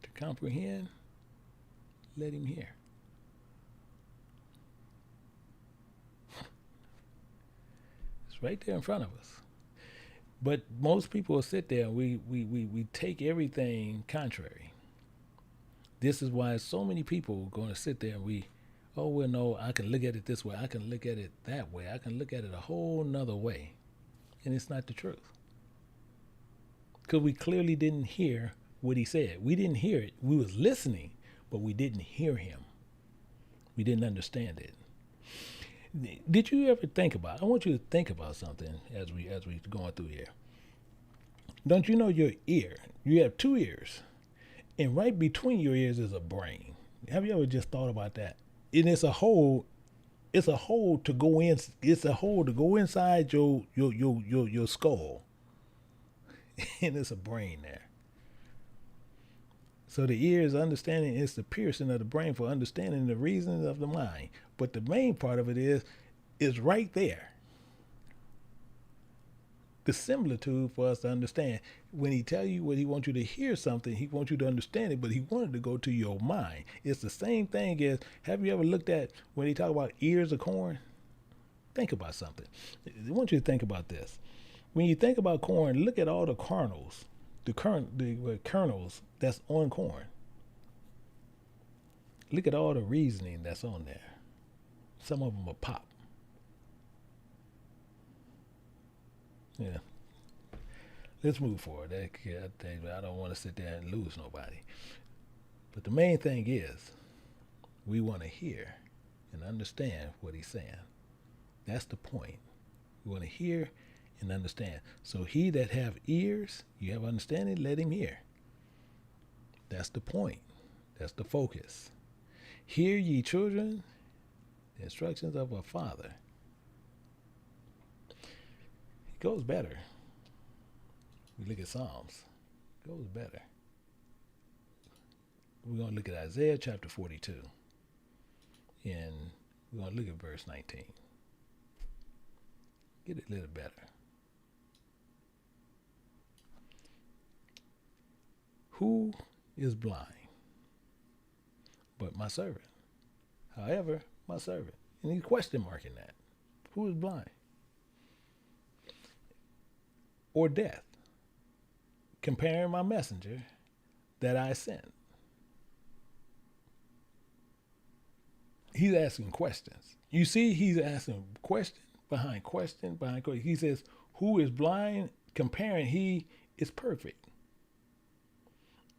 to comprehend, let him hear. It's right there in front of us. But most people will sit there and we take everything contrary. This is why so many people are going to sit there and no, I can look at it this way. I can look at it that way. I can look at it a whole nother way. And it's not the truth. Because we clearly didn't hear what he said. We didn't hear it. We was listening, but we didn't hear him. We didn't understand it. Did you ever think about, I want you to think about something as we going through here. Don't you know your ear? You have two ears. And right between your ears is a brain. Have you ever just thought about that? And it's a hole to go in. It's a hole to go inside your skull. And it's a brain there. So the ear is understanding, it's the piercing of the brain for understanding the reasons of the mind. But the main part of it is right there. The similitude for us to understand. When he tell you what he wants you to hear something, he wants you to understand it, but he wanted to go to your mind. It's the same thing as, have you ever looked at when he talk about ears of corn? Think about something. I want you to think about this. When you think about corn, look at all the kernels, the kernels that's on corn. Look at all the reasoning that's on there. Some of them will pop. Yeah. Let's move forward. I don't want to sit there and lose nobody. But the main thing is, we want to hear and understand what he's saying. That's the point. We want to hear and understand. So he that have ears, you have understanding, let him hear. That's the point. That's the focus. Hear ye children, the instructions of a father. It goes better. We look at Psalms. It goes better. We're going to look at Isaiah chapter 42. And we're going to look at verse 19. Get it a little better. Who is blind? But my servant. However, my servant. And he's question marking that. Who is blind? Or deaf? Comparing my messenger that I sent. He's asking questions. You see, he's asking question behind question behind question. He says, who is blind? Comparing he is perfect.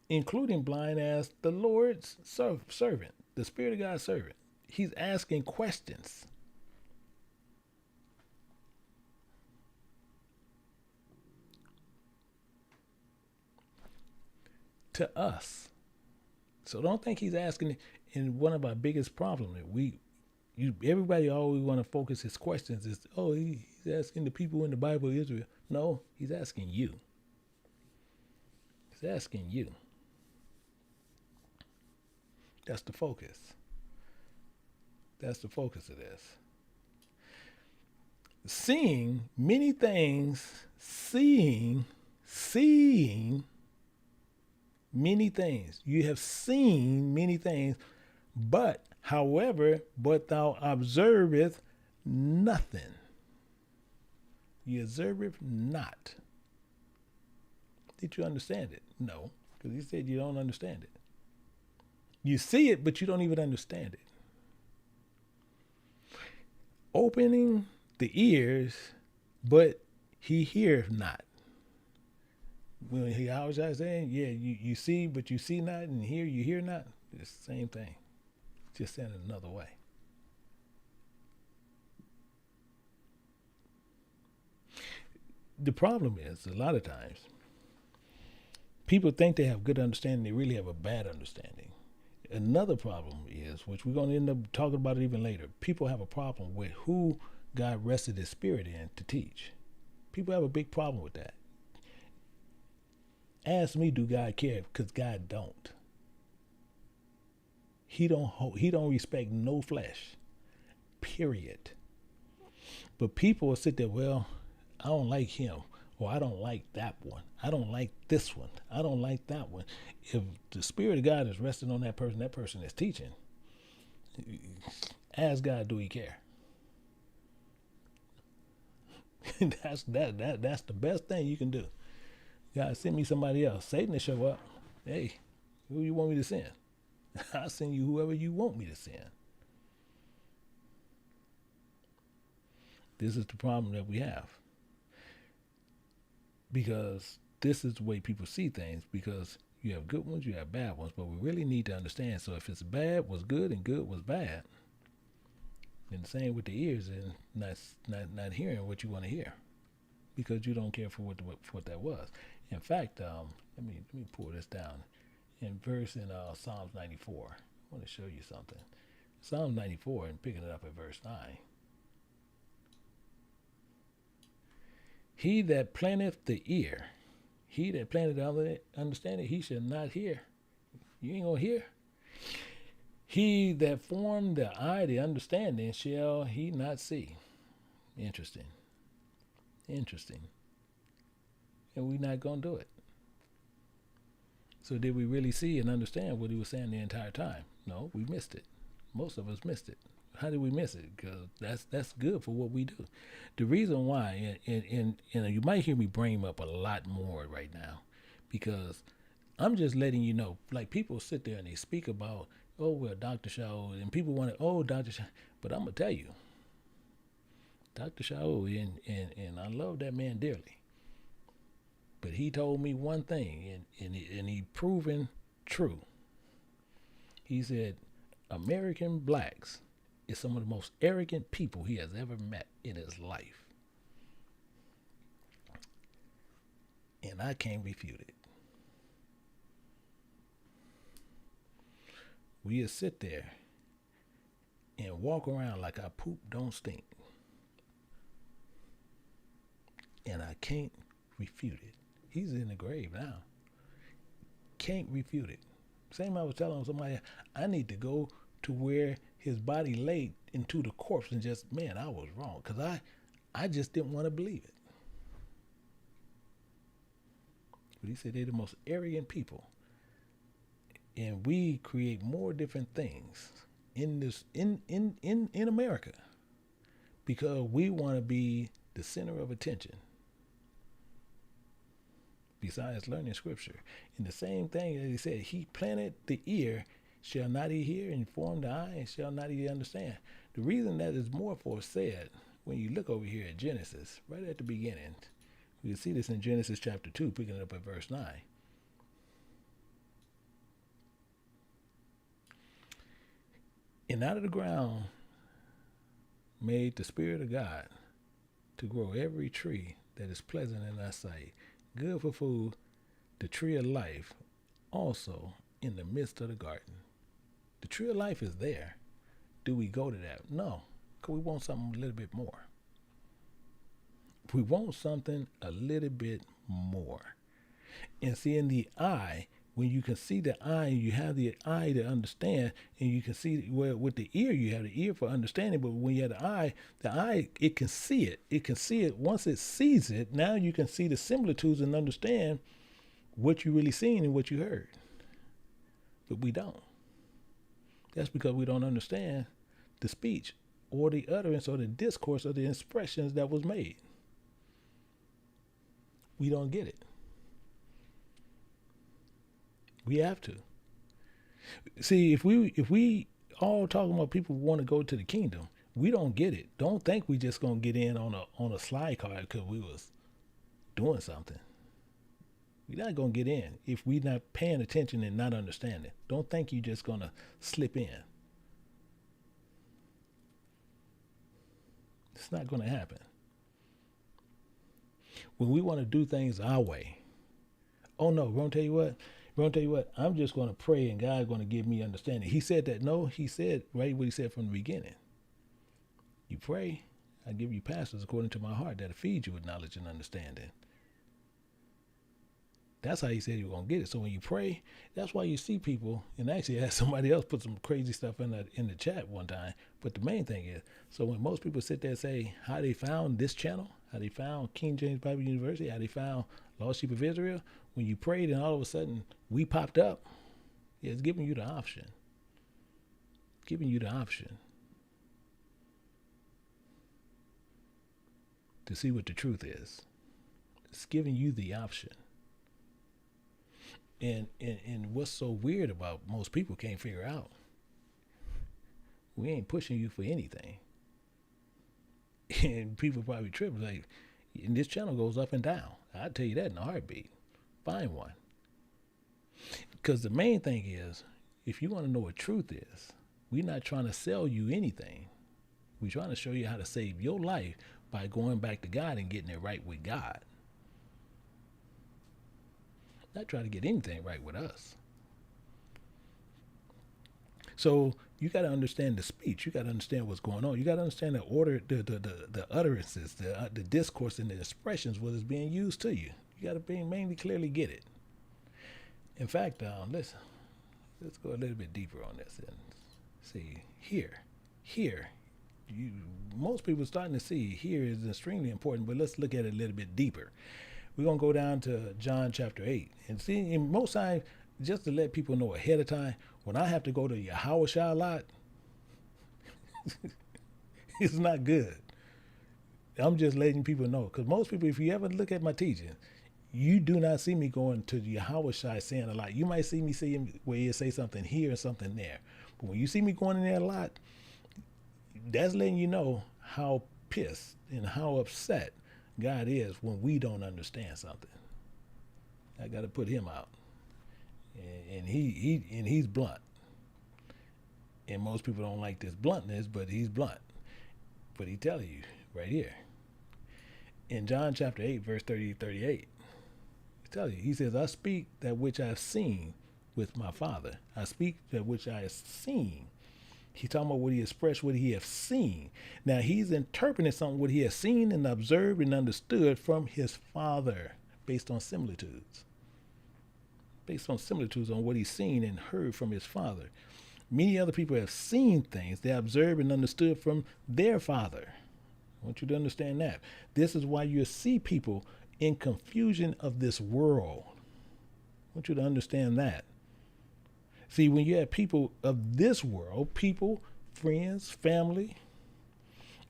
Including blind as the Lord's servant, the Spirit of God's servant. He's asking questions. to us. So don't think he's asking. And one of our biggest problems that everybody always want to focus his questions is, oh, he's asking the people in the Bible of Israel. No, he's asking you. He's asking you. That's the focus. That's the focus of this. Seeing many things, seeing many things. You have seen many things, but thou observest nothing. You observe it not. Did you understand it? No, because he said you don't understand it. You see it, but you don't even understand it. Opening the ears, but he heareth not. When he always saying, yeah, you see, but you see not, and hear, you hear not. It's the same thing, just in another way. The problem is, a lot of times, people think they have good understanding, they really have a bad understanding. Another problem is, which we're going to end up talking about it even later, people have a problem with who God rested his spirit in to teach. People have a big problem with that. Ask me, do God care? Because God don't. He don't respect no flesh. Period. But people will sit there, well, I don't like him, or I don't like that one. I don't like this one. I don't like that one. If the Spirit of God is resting on that person is teaching, ask God, do he care? That's the best thing you can do. God, send me somebody else. Satan will show up. Hey, who you want me to send? I'll send you whoever you want me to send. This is the problem that we have. Because this is the way people see things, because you have good ones, you have bad ones, but we really need to understand. So if it's bad was good and good was bad, then the same with the ears and not hearing what you want to hear, because you don't care for what that was. In fact, let me pull this down. In Psalms 94, I want to show you something. Psalms 94, and picking it up at verse 9. He that planteth the ear, he that planteth the understanding, he shall not hear. You ain't gonna hear. He that formed the eye, the understanding, shall he not see. Interesting. And we're not gonna do it. So did we really see and understand what he was saying the entire time? No, we missed it. Most of us missed it. How did we miss it? Because that's good for what we do. The reason why, and you might hear me bring up a lot more right now, because I'm just letting you know, like people sit there and they speak about, oh, well, Dr. Shaw, and people want to, oh, Dr. Shaw, but I'm going to tell you, Dr. Shaw, and I love that man dearly, but he told me one thing, and he proven true. He said, American blacks is some of the most arrogant people he has ever met in his life. And I can't refute it. We just sit there and walk around like our poop don't stink. And I can't refute it. He's in the grave now. Can't refute it. Same I was telling somebody, I need to go to where his body laid into the corpse and just, man, I was wrong. Because I just didn't want to believe it. But he said they're the most arrogant people. And we create more different things in America because we want to be the center of attention. Besides learning scripture. And the same thing that he said, he planted the ear, shall not he hear, and formed the eye, and shall not he understand. The reason that is more said, when you look over here at Genesis, right at the beginning, we can see this in Genesis chapter 2, picking it up at verse 9. And out of the ground made the Spirit of God to grow every tree that is pleasant in thy sight, good for food, the tree of life, also in the midst of the garden. The tree of life is there. Do we go to that? No, because we want something a little bit more. We want something a little bit more. And see, in the eye, when you can see the eye, you have the eye to understand, and you can see, well, with the ear, you have the ear for understanding, but when you have the eye, it can see it. It can see it. Once it sees it, now you can see the similitudes and understand what you really seen and what you heard. But we don't. That's because we don't understand the speech or the utterance or the discourse or the expressions that was made. We don't get it. We have to. See, if we all talking about people who want to go to the kingdom, we don't get it. Don't think we just gonna get in on a slide card because we was doing something. We're not gonna get in if we're not paying attention and not understanding. Don't think you're just gonna slip in. It's not gonna happen. When we want to do things our way, oh no, we're gonna tell you what, I'm just gonna pray and God's gonna give me understanding. He said that? No, he said right what he said from the beginning. You pray, I give you pastors according to my heart that'll feed you with knowledge and understanding. That's how he said you were going to get it. So when you pray, that's why you see people, and actually I had somebody else put some crazy stuff in the chat one time. But the main thing is, so when most people sit there and say how they found this channel, how they found King James Bible University, how they found Lost Sheep of Israel, when you prayed and all of a sudden we popped up, yeah, it's giving you the option. Giving you the option to see what the truth is. It's giving you the option. And what's so weird about most people can't figure out, we ain't pushing you for anything. And people probably trip like, and this channel goes up and down. I'll tell you that in a heartbeat. Find one. Because the main thing is, if you want to know what truth is, we're not trying to sell you anything. We're trying to show you how to save your life by going back to God and getting it right with God. Not trying to get anything right with us. So you got to understand the speech. You got to understand what's going on. You got to understand the order, the utterances, the discourse and the expressions, what is being used to you. You got to mainly clearly get it. In fact, let's go a little bit deeper on this and see here. Most people are starting to see here is extremely important, but let's look at it a little bit deeper. We're going to go down to John chapter 8. And see, in most times, just to let people know ahead of time, when I have to go to Yahweh a lot, it's not good. I'm just letting people know. Because most people, if you ever look at my teaching, you do not see me going to Yahweh saying a lot. You might see me saying where you say something here and something there. But when you see me going in there a lot, that's letting you know how pissed and how upset God is when we don't understand something. I got to put him out, and he's blunt. And most people don't like this bluntness, but he's blunt. But he telling you right here in John chapter 8, verse 30-38. He tells you, he says, "I speak that which I have seen with my Father. I speak that which I have seen." He's talking about what he expressed, what he has seen. Now he's interpreting something, what he has seen and observed and understood from his Father, based on similitudes. Based on similitudes on what he's seen and heard from his Father. Many other people have seen things they observed and understood from their Father. I want you to understand that. This is why you see people in confusion of this world. I want you to understand that. See, when you have people of this world, people, friends, family,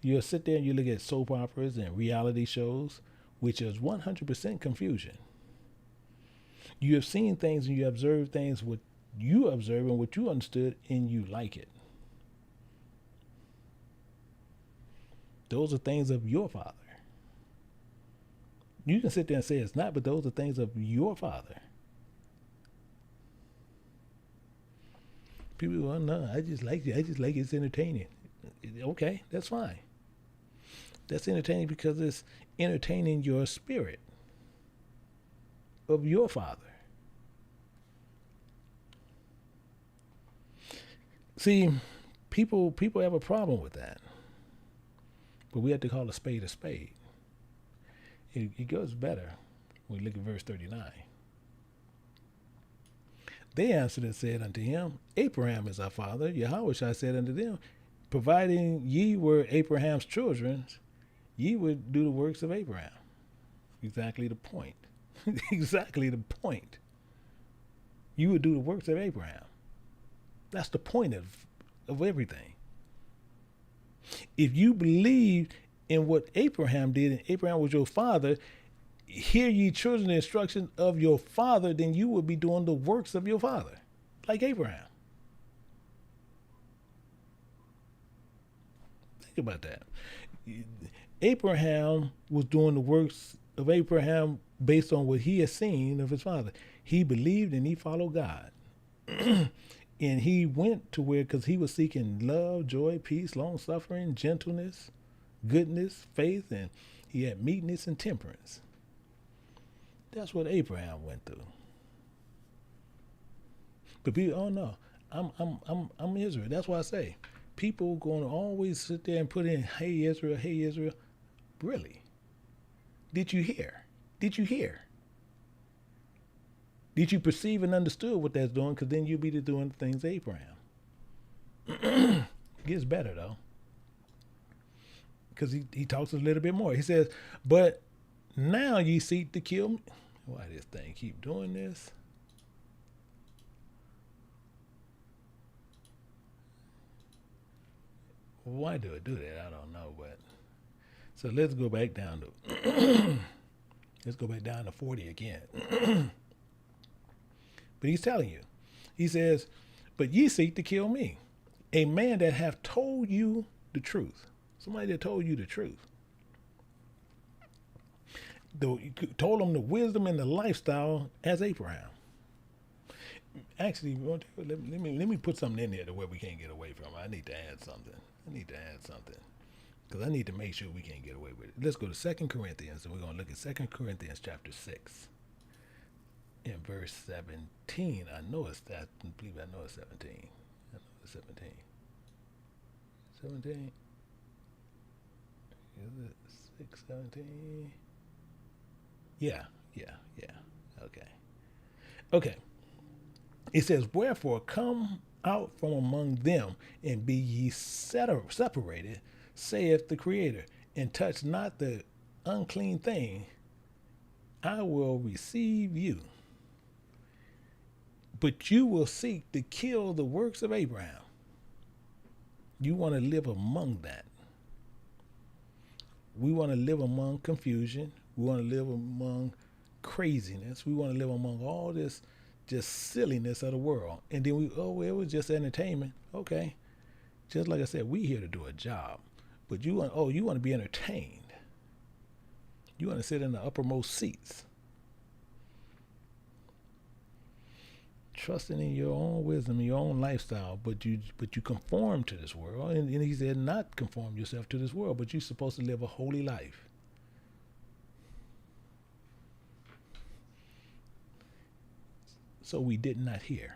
you'll sit there and you look at soap operas and reality shows, which is 100% confusion. You have seen things and you observe things, what you observe and what you understood, and you like it. Those are things of your Father. You can sit there and say it's not, but those are things of your Father. People, well, no, I just like it. I just like it's entertaining. Okay, that's fine. That's entertaining because it's entertaining your spirit of your Father. See, people have a problem with that, but we have to call a spade a spade. It goes better when we look at verse 39. They answered and said unto him, Abraham is our father. Yahweh said unto them, providing ye were Abraham's children, ye would do the works of Abraham. Exactly the point. Exactly the point. You would do the works of Abraham. That's the point of everything. If you believe in what Abraham did, and Abraham was your father, hear ye children the instruction of your father, then you will be doing the works of your father, like Abraham. Think about that. Abraham was doing the works of Abraham based on what he had seen of his father. He believed and he followed God. And he went to where, because he was seeking love, joy, peace, long suffering, gentleness, goodness, faith, and he had meekness and temperance. That's what Abraham went through. But people, oh no, I'm Israel. That's why I say people going to always sit there and put in, hey Israel, hey Israel. Really? Did you hear? Did you hear? Did you perceive and understood what that's doing? Because then you'll be doing the things Abraham. It gets better though. Because he talks a little bit more. He says, but now ye seek to kill me. Why this thing keep doing this? Why do it do that? I don't know, but so let's go back down to let's go back down to 40 again. But he's telling you, he says, but ye seek to kill me, a man that hath told you the truth. Somebody that told you the truth. Told them the wisdom and the lifestyle as Abraham. Actually, let me put something in there to where we can't get away from it. I need to add something. Because I need to make sure we can't get away with it. Let's go to 2 Corinthians, and we're going to look at 2 Corinthians chapter 6. In verse 17. I know it's that. I believe I know it's 17. I know it's 17. 17? Is it 6:17? Yeah. Okay. It says, wherefore come out from among them, and be ye separated, saith the Creator, and touch not the unclean thing. I will receive you. But you will seek to kill the works of Abraham. You want to live among that. We want to live among confusion. We want to live among craziness. We want to live among all this just silliness of the world. And then it was just entertainment. Okay. Just like I said, we here to do a job. But you want to be entertained. You want to sit in the uppermost seats. Trusting in your own wisdom, your own lifestyle, but you conform to this world. And he said, not conform yourself to this world, but you're supposed to live a holy life. So we did not hear.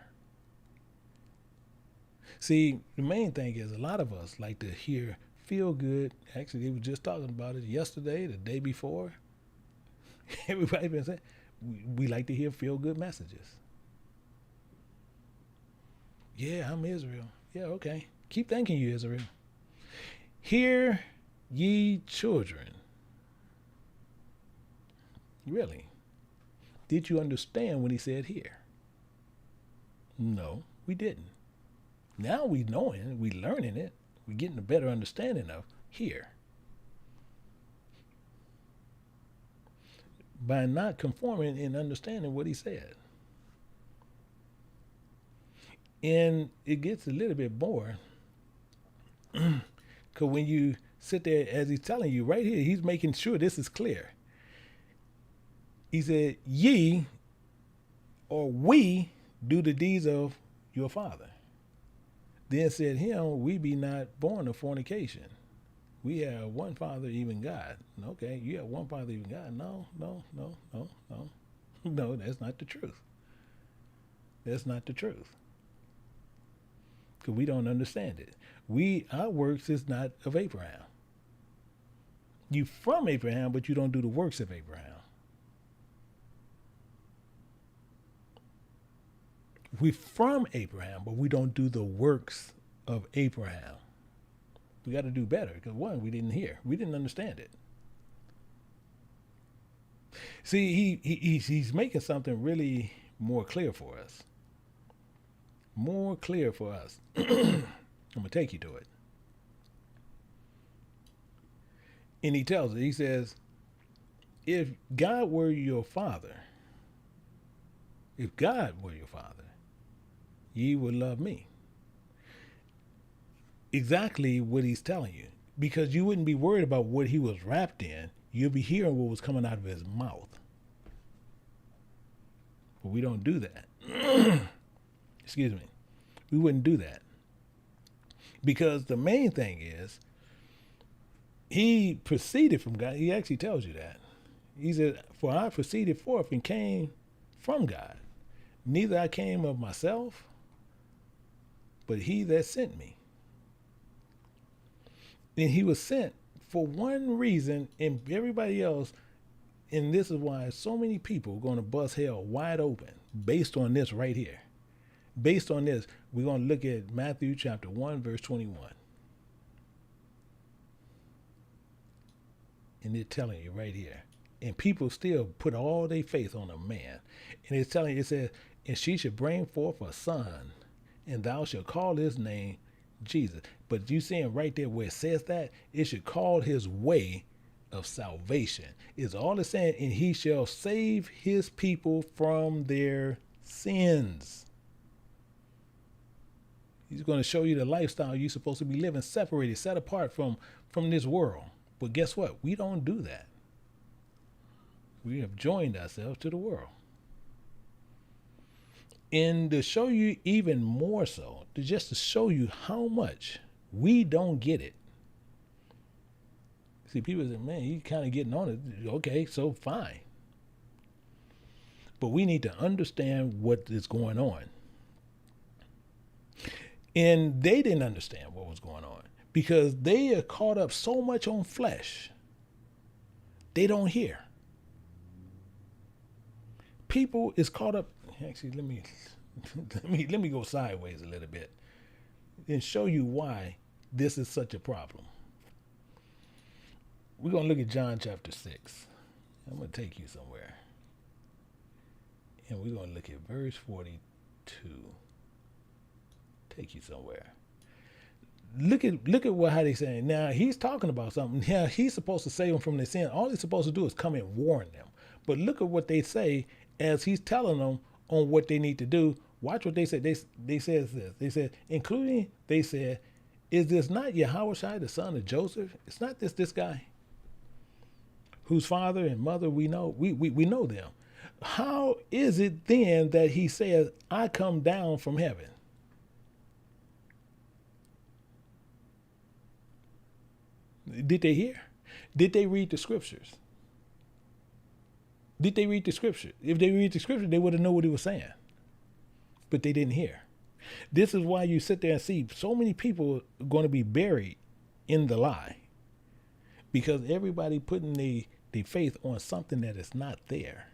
See, the main thing is a lot of us like to hear feel good. Actually, they were just talking about it yesterday, the day before. Everybody been saying we like to hear feel good messages. Yeah, I'm Israel. Yeah, okay. Keep thanking you, Israel. Hear ye children. Really? Did you understand when he said hear? No, we didn't. Now we knowing it, we learning it, we getting a better understanding of hear. By not conforming and understanding what he said. And it gets a little bit boring. Because when you sit there, as he's telling you right here, he's making sure this is clear. He said, ye or we do the deeds of your father. Then said him, we be not born of fornication. We have one father, even God. Okay, you have one father, even God. No. No, that's not the truth. That's not the truth. because we don't understand it. Our works is not of Abraham. You from Abraham, but you don't do the works of Abraham. We from Abraham, but we don't do the works of Abraham. We got to do better because one, we didn't hear. We didn't understand it. See, he's making something really more clear for us. More clear for us. I'm going to take you to it. And he tells it, he says, if God were your father, ye would love me. Exactly what he's telling you. Because you wouldn't be worried about what he was wrapped in. You'll be hearing what was coming out of his mouth. But we don't do that. Excuse me. We wouldn't do that. Because the main thing is, he proceeded from God. He actually tells you that. He said, for I proceeded forth and came from God. Neither I came of myself, but he that sent me. And he was sent for one reason, and everybody else, and this is why so many people are going to bust hell wide open based on this right here. Based on this, we're going to look at Matthew chapter 1, verse 21. And it's telling you right here. And people still put all their faith on a man. And it's telling you, it says, and she should bring forth a son, and thou shalt call his name Jesus. But you seeing right there where it says that, it should call his way of salvation. It's all it's saying, and he shall save his people from their sins. He's going to show you the lifestyle you're supposed to be living, separated, set apart from this world. But guess what? We don't do that. We have joined ourselves to the world. And to show you even more so, just to show you how much we don't get it. See, people say, man, you kind of getting on it. Okay, so fine. But we need to understand what is going on. And they didn't understand what was going on because they are caught up so much on flesh. They don't hear. People is caught up. Actually, let me go sideways a little bit and show you why this is such a problem. We're going to look at John chapter 6. I'm going to take you somewhere. And we're going to look at verse 42. Take you somewhere. Look at how they saying. Now, he's talking about something. Yeah, he's supposed to save them from their sin. All he's supposed to do is come and warn them. But look at what they say as he's telling them on what they need to do. Watch what they said. They said this. They said, including, they said, is this not Yahushua, the son of Joseph? It's not this guy whose father and mother we know. We know them. How is it then that he says, I come down from heaven? Did they hear? Did they read the scriptures? Did they read the scripture? If they read the scripture, they would have known what he was saying. But they didn't hear. This is why you sit there and see so many people going to be buried in the lie. Because everybody putting their faith on something that is not there.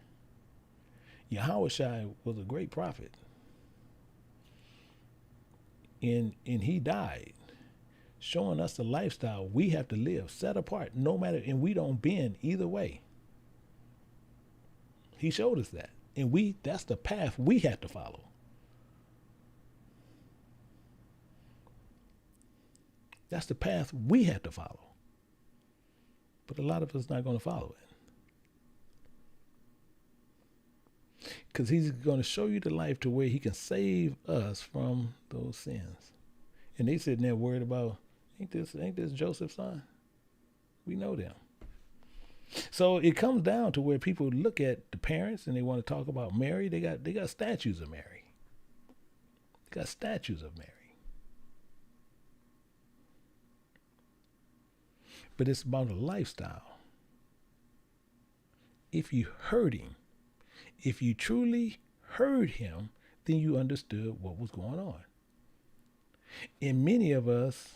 Yahushua was a great prophet. And he died, showing us the lifestyle we have to live, set apart, no matter, and we don't bend either way. He showed us that. And that's the path we have to follow. That's the path we have to follow. But a lot of us not going to follow it. Because he's going to show you the life to where he can save us from those sins. And they sitting there worried about, ain't this Joseph's son? We know them. So it comes down to where people look at the parents and they want to talk about Mary. They got statues of Mary. They got statues of Mary. But it's about a lifestyle. If you heard him, if you truly heard him, then you understood what was going on. And many of us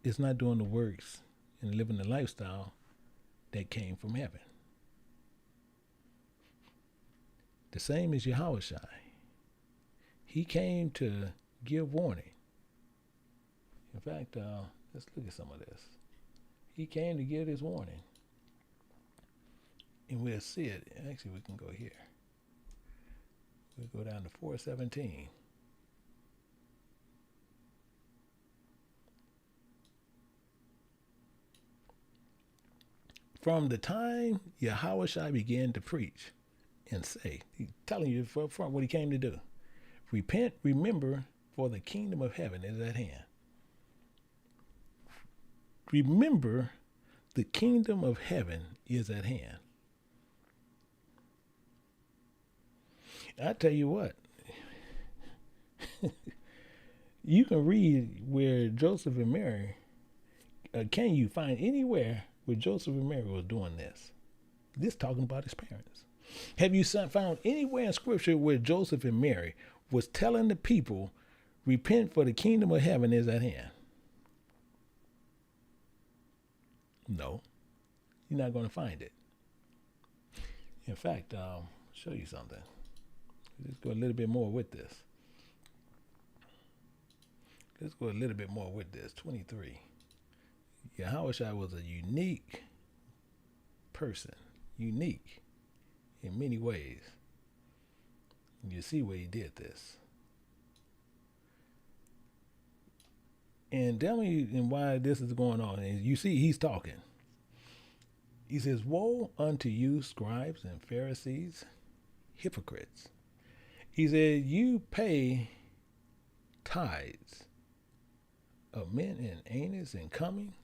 is not doing the works and living the lifestyle that came from heaven. The same as Yahushua. He came to give warning. In fact, let's look at some of this. He came to give this warning. And we'll see it. Actually, we can go here. We'll go down to 4:17. From the time Yahushua began to preach and say, he's telling you up front what he came to do. Repent, remember, for the kingdom of heaven is at hand. Remember, the kingdom of heaven is at hand. I tell you what, you can read where Joseph and Mary, can you find anywhere where Joseph and Mary was doing this? This talking about his parents. Have you found anywhere in scripture where Joseph and Mary was telling the people, repent for the kingdom of heaven is at hand? No, you're not going to find it. In fact, I'll show you something. Let's go a little bit more with this. Let's go a little bit more with this. 23. Yahushua was a unique person. Unique in many ways. You see where he did this. And tell me why this is going on. And you see he's talking. He says, woe unto you, scribes and Pharisees, hypocrites. He said, you pay tithes of mint and anise and cummings,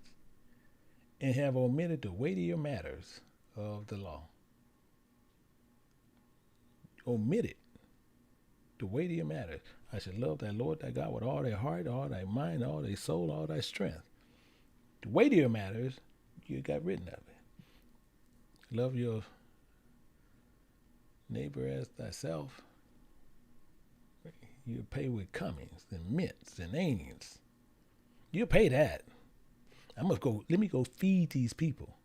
and have omitted the weightier matters of the law. Omitted the weightier matters. I should love thy Lord thy God with all thy heart, all thy mind, all thy soul, all thy strength. The weightier matters, you got rid of it. Love your neighbor as thyself. You pay with cummings and mints and onions. You pay that. Let me go feed these people.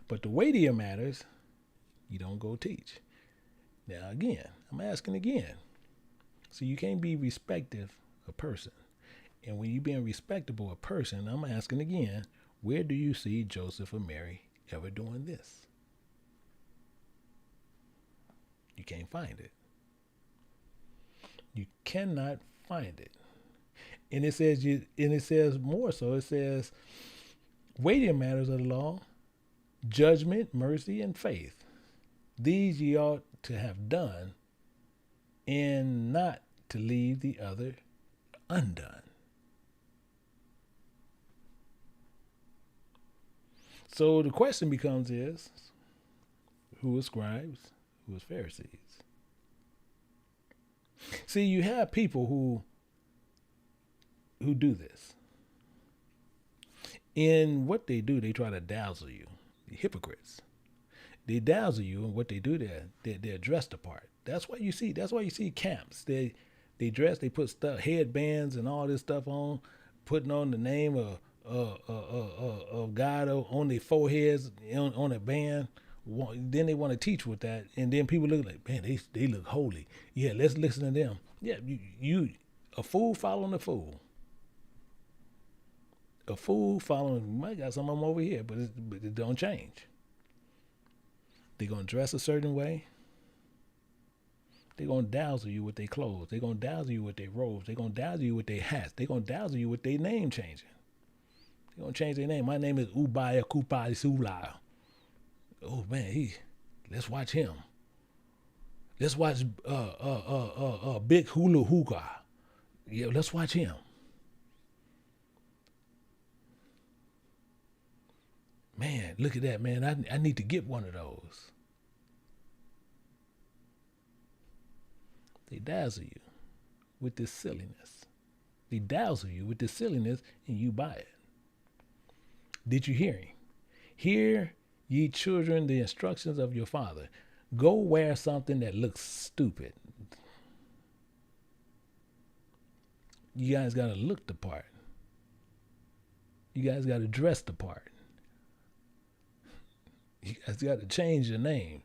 But the weightier matters, you don't go teach. Now again, I'm asking again. So you can't be respective a person. And when you being respectable a person, I'm asking again, where do you see Joseph or Mary ever doing this? You can't find it. You cannot find it. And it says more so, it says, weightier matters of the law, judgment, mercy, and faith. These ye ought to have done, and not to leave the other undone. So the question becomes is, who is scribes, who is Pharisees? See, you have people who do this. In what they do, they try to dazzle you. The hypocrites. They dazzle you, and what they do they're dressed apart. That's why you see camps. They dress, they put headbands and all this stuff on, putting on the name of God on their foreheads on a band. Then they want to teach with that, and then people look like, man, they look holy. Yeah, let's listen to them. Yeah, you a fool following a fool. A fool following. We might got some of them over here, but it don't change. They're gonna dress a certain way. They're gonna dazzle you with their clothes. They're gonna dazzle you with their robes. They're gonna dazzle you with their hats. They're gonna dazzle you with their name changing. They're gonna change their name. My name is Ubaya Kupa Sula. Oh man, let's watch him. Let's watch Big Hula Hookah. Yeah, let's watch him. Man, look at that, man. I need to get one of those. They dazzle you with this silliness. They dazzle you with this silliness, and you buy it. Did you hear him? Hear, ye children, the instructions of your father. Go wear something that looks stupid. You guys got to look the part. You guys got to dress the part. You guys got to change your name.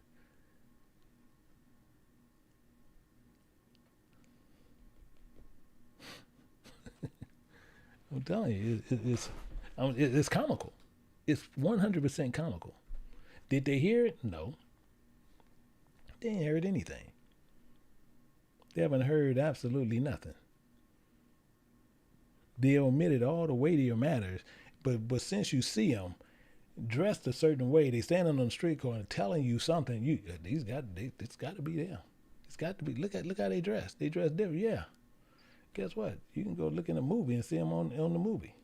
I'm telling you, it's comical. It's 100% comical. Did they hear it? No. They ain't heard anything. They haven't heard absolutely nothing. They omitted all the weightier matters, but since you see them dressed a certain way, they standing on the street corner telling you something. It's got to be them. It's got to be. Look how they dress. They dress different. Yeah. Guess what? You can go look in a movie and see them on the movie.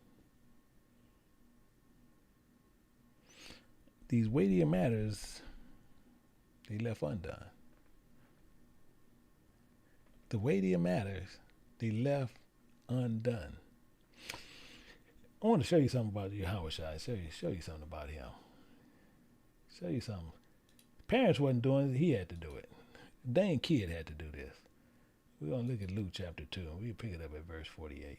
These weightier matters, they left undone. The weightier matters, they left undone. I want to show you something about Yahushua. Show you something about him. Show you something. Parents wasn't doing it, he had to do it. Dang kid had to do this. We're going to look at Luke chapter 2, and we'll pick it up at verse 48.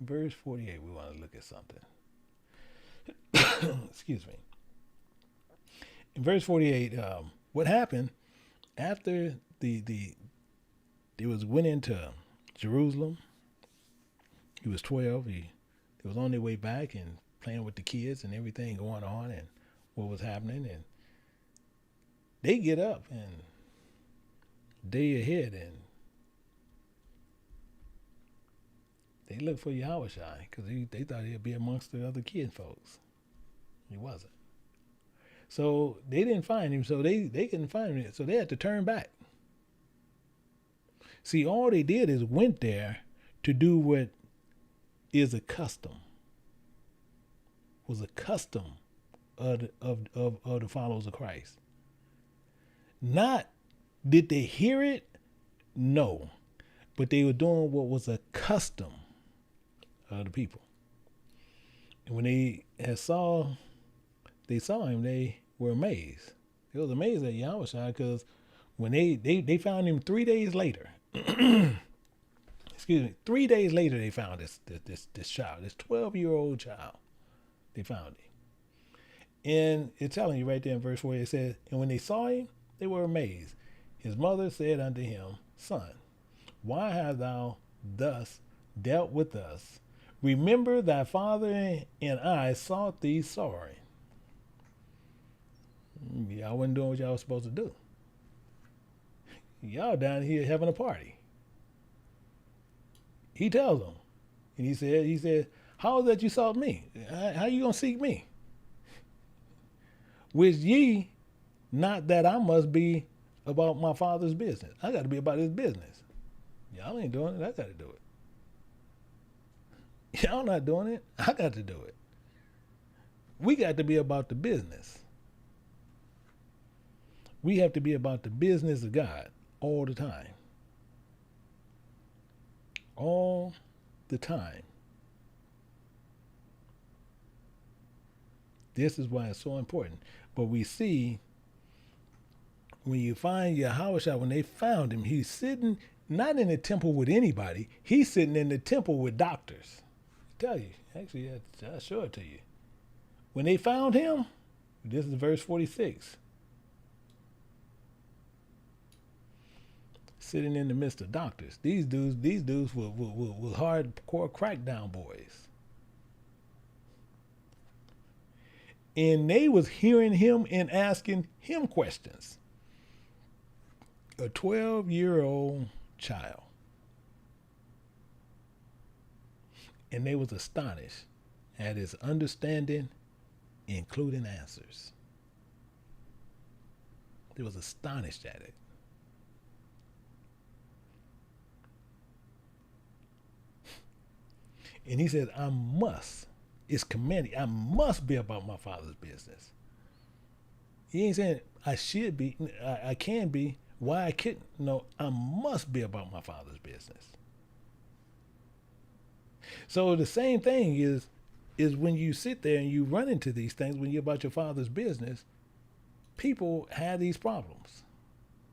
Verse 48, we want to look at something. Excuse me. In verse 48, what happened after they went into Jerusalem? He was 12. They was on their way back and playing with the kids and everything going on and what was happening. And they get up and day ahead and they looked for Yahushua because they thought he'd be amongst the other kid folks. He wasn't. So they didn't find him, so they couldn't find him, so they had to turn back. See, all they did is went there to do what is a custom, was a custom of the followers of Christ. Not did they hear it? No. But they were doing what was a custom of the people. And when they saw him, they were amazed. They was amazed at Yahushua because when they found him 3 days later, excuse me, 3 days later they found this child, this 12-year-old child. They found him. And it's telling you right there in verse 4, it says, and when they saw him, they were amazed. His mother said unto him, Son, why hast thou thus dealt with us? Remember thy father and I sought thee sorry. Y'all wasn't doing what y'all was supposed to do. Y'all down here having a party. He tells them, and he said, how is that you sought me? How you gonna seek me? Which ye, not that I must be about my father's business. I got to be about his business. Y'all ain't doing it. I got to do it. Y'all not doing it. I got to do it. We got to be about the business. We have to be about the business of God all the time. All the time. This is why it's so important. But we see when you find Yahushua, when they found him, he's sitting not in the temple with anybody. He's sitting in the temple with doctors. I tell you, actually, I'll show it to you. When they found him, this is verse 46. Sitting in the midst of doctors. These dudes were hardcore crackdown boys. And they was hearing him and asking him questions. A 12-year-old child. And they was astonished at his understanding, including answers. They was astonished at it. And he said, it's commanded, I must be about my father's business. He ain't saying I should be, I can be, why I couldn't. No, I must be about my father's business. So the same thing is when you sit there and you run into these things, when you're about your father's business, people have these problems.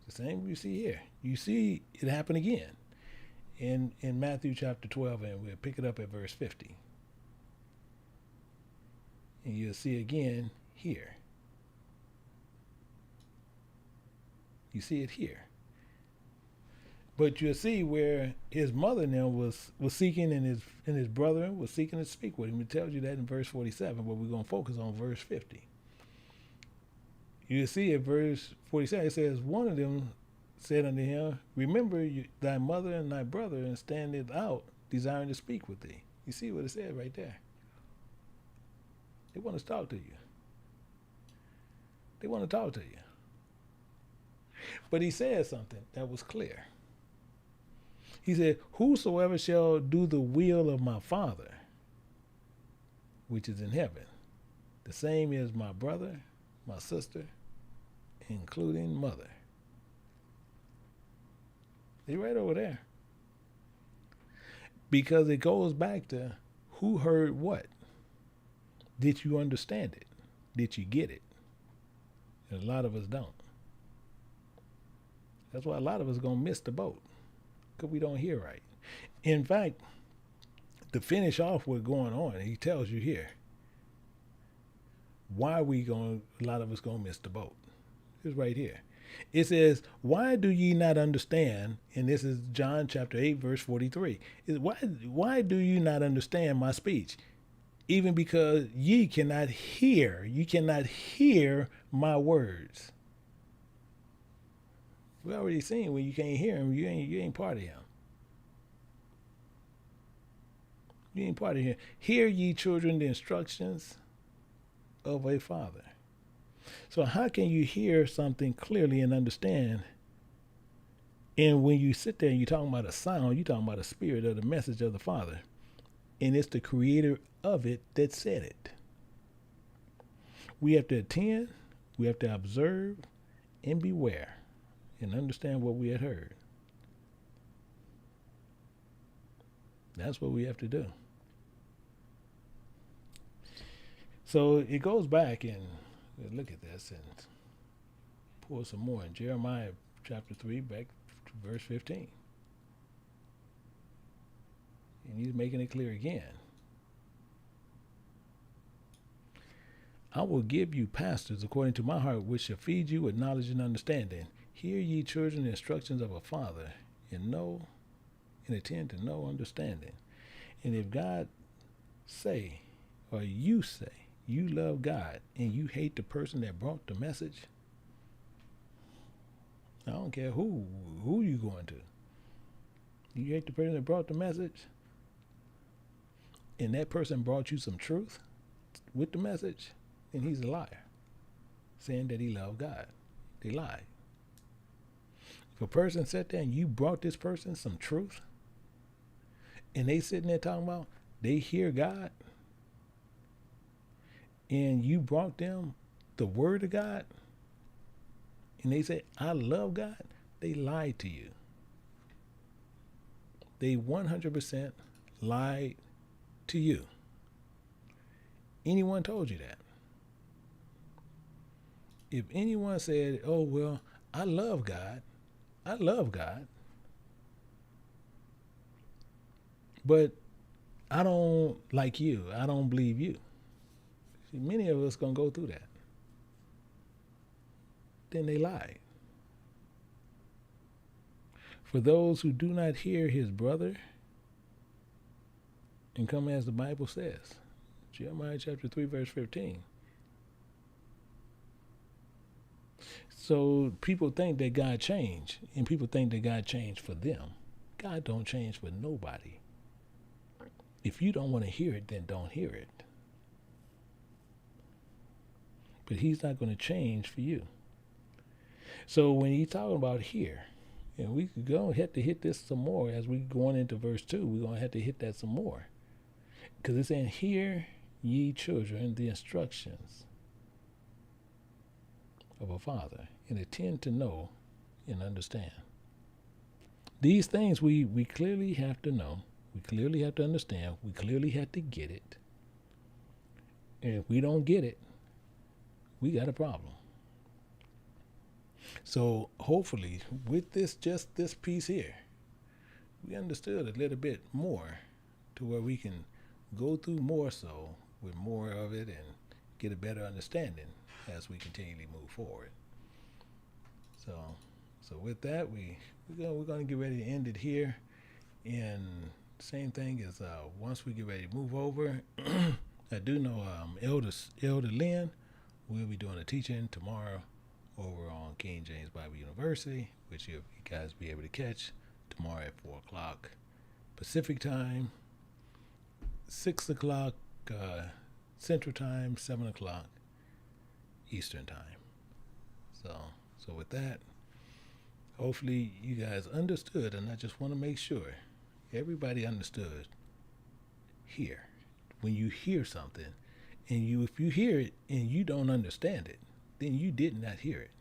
The same you see here. You see it happen again. in Matthew chapter 12, and we'll pick it up at verse 50. And you'll see again here. You see it here. But you'll see where his mother now was seeking, and his brother was seeking to speak with him. It tells you that in verse 47, but we're going to focus on verse 50. You see at verse 47, it says, one of them said unto him, remember thy mother and thy brother, and standeth out, desiring to speak with thee. You see what it said right there. They want to talk to you. They want to talk to you. But he said something that was clear. He said, whosoever shall do the will of my Father, which is in heaven, the same is my brother, my sister, including mother. They're right over there. Because it goes back to who heard what. Did you understand it? Did you get it? And a lot of us don't. That's why a lot of us are going to miss the boat, because we don't hear right. In fact, to finish off what's going on, he tells you here, why a lot of us going to miss the boat. It's right here. It says, why do ye not understand? And this is John chapter 8, verse 43. Why do you not understand my speech? Even because ye cannot hear. You cannot hear my words. We already seen when you can't hear him, you ain't part of him. You ain't part of him. Hear ye children the instructions of a father. So how can you hear something clearly and understand? And when you sit there and you're talking about a sound, you're talking about a spirit of the message of the Father. And it's the creator of it that said it. We have to attend, we have to observe, and beware, and understand what we had heard. That's what we have to do. So it goes back, and look at this and pull some more in Jeremiah chapter 3 back to verse 15. And he's making it clear again. I will give you pastors according to my heart, which shall feed you with knowledge and understanding. Hear ye children the instructions of a father, and know and attend to know understanding. And if God say, or you say, you love God and you hate the person that brought the message, I don't care who you going to. You hate the person that brought the message, and that person brought you some truth with the message, then he's a liar, saying that he loved God. They lied. If a person sat there and you brought this person some truth, and they sitting there talking about they hear God, and you brought them the word of God, and they say, I love God, they lied to you. They 100% lied to you. Anyone told you that? If anyone said, oh, well, I love God, but I don't like you, I don't believe you. See, many of us going to go through that. Then they lied. For those who do not hear his brother and come as the Bible says, Jeremiah chapter 3, verse 15. So people think that God changed, and people think that God changed for them. God don't change for nobody. If you don't want to hear it, then don't hear it. But he's not going to change for you. So when he's talking about here, and we could go have to hit this some more as we go on into verse 2, we're going to have to hit that some more. Because it's saying, hear ye children the instructions of a father, and attend to know and understand. These things we clearly have to know, we clearly have to understand, we clearly have to get it. And if we don't get it, we got a problem. So hopefully with this, just this piece here, we understood a little bit more to where we can go through more so with more of it and get a better understanding as we continually move forward. So with that, we're going to get ready to end it here. And same thing is once we get ready to move over, I do know Elder Lynn will be doing a teaching tomorrow over on King James Bible University, which you guys be able to catch tomorrow at 4 o'clock Pacific time, 6 o'clock Central time, 7 o'clock Eastern time. So with that, hopefully you guys understood, and I just want to make sure everybody understood here. When you hear something, and if you hear it and you don't understand it, then you did not hear it.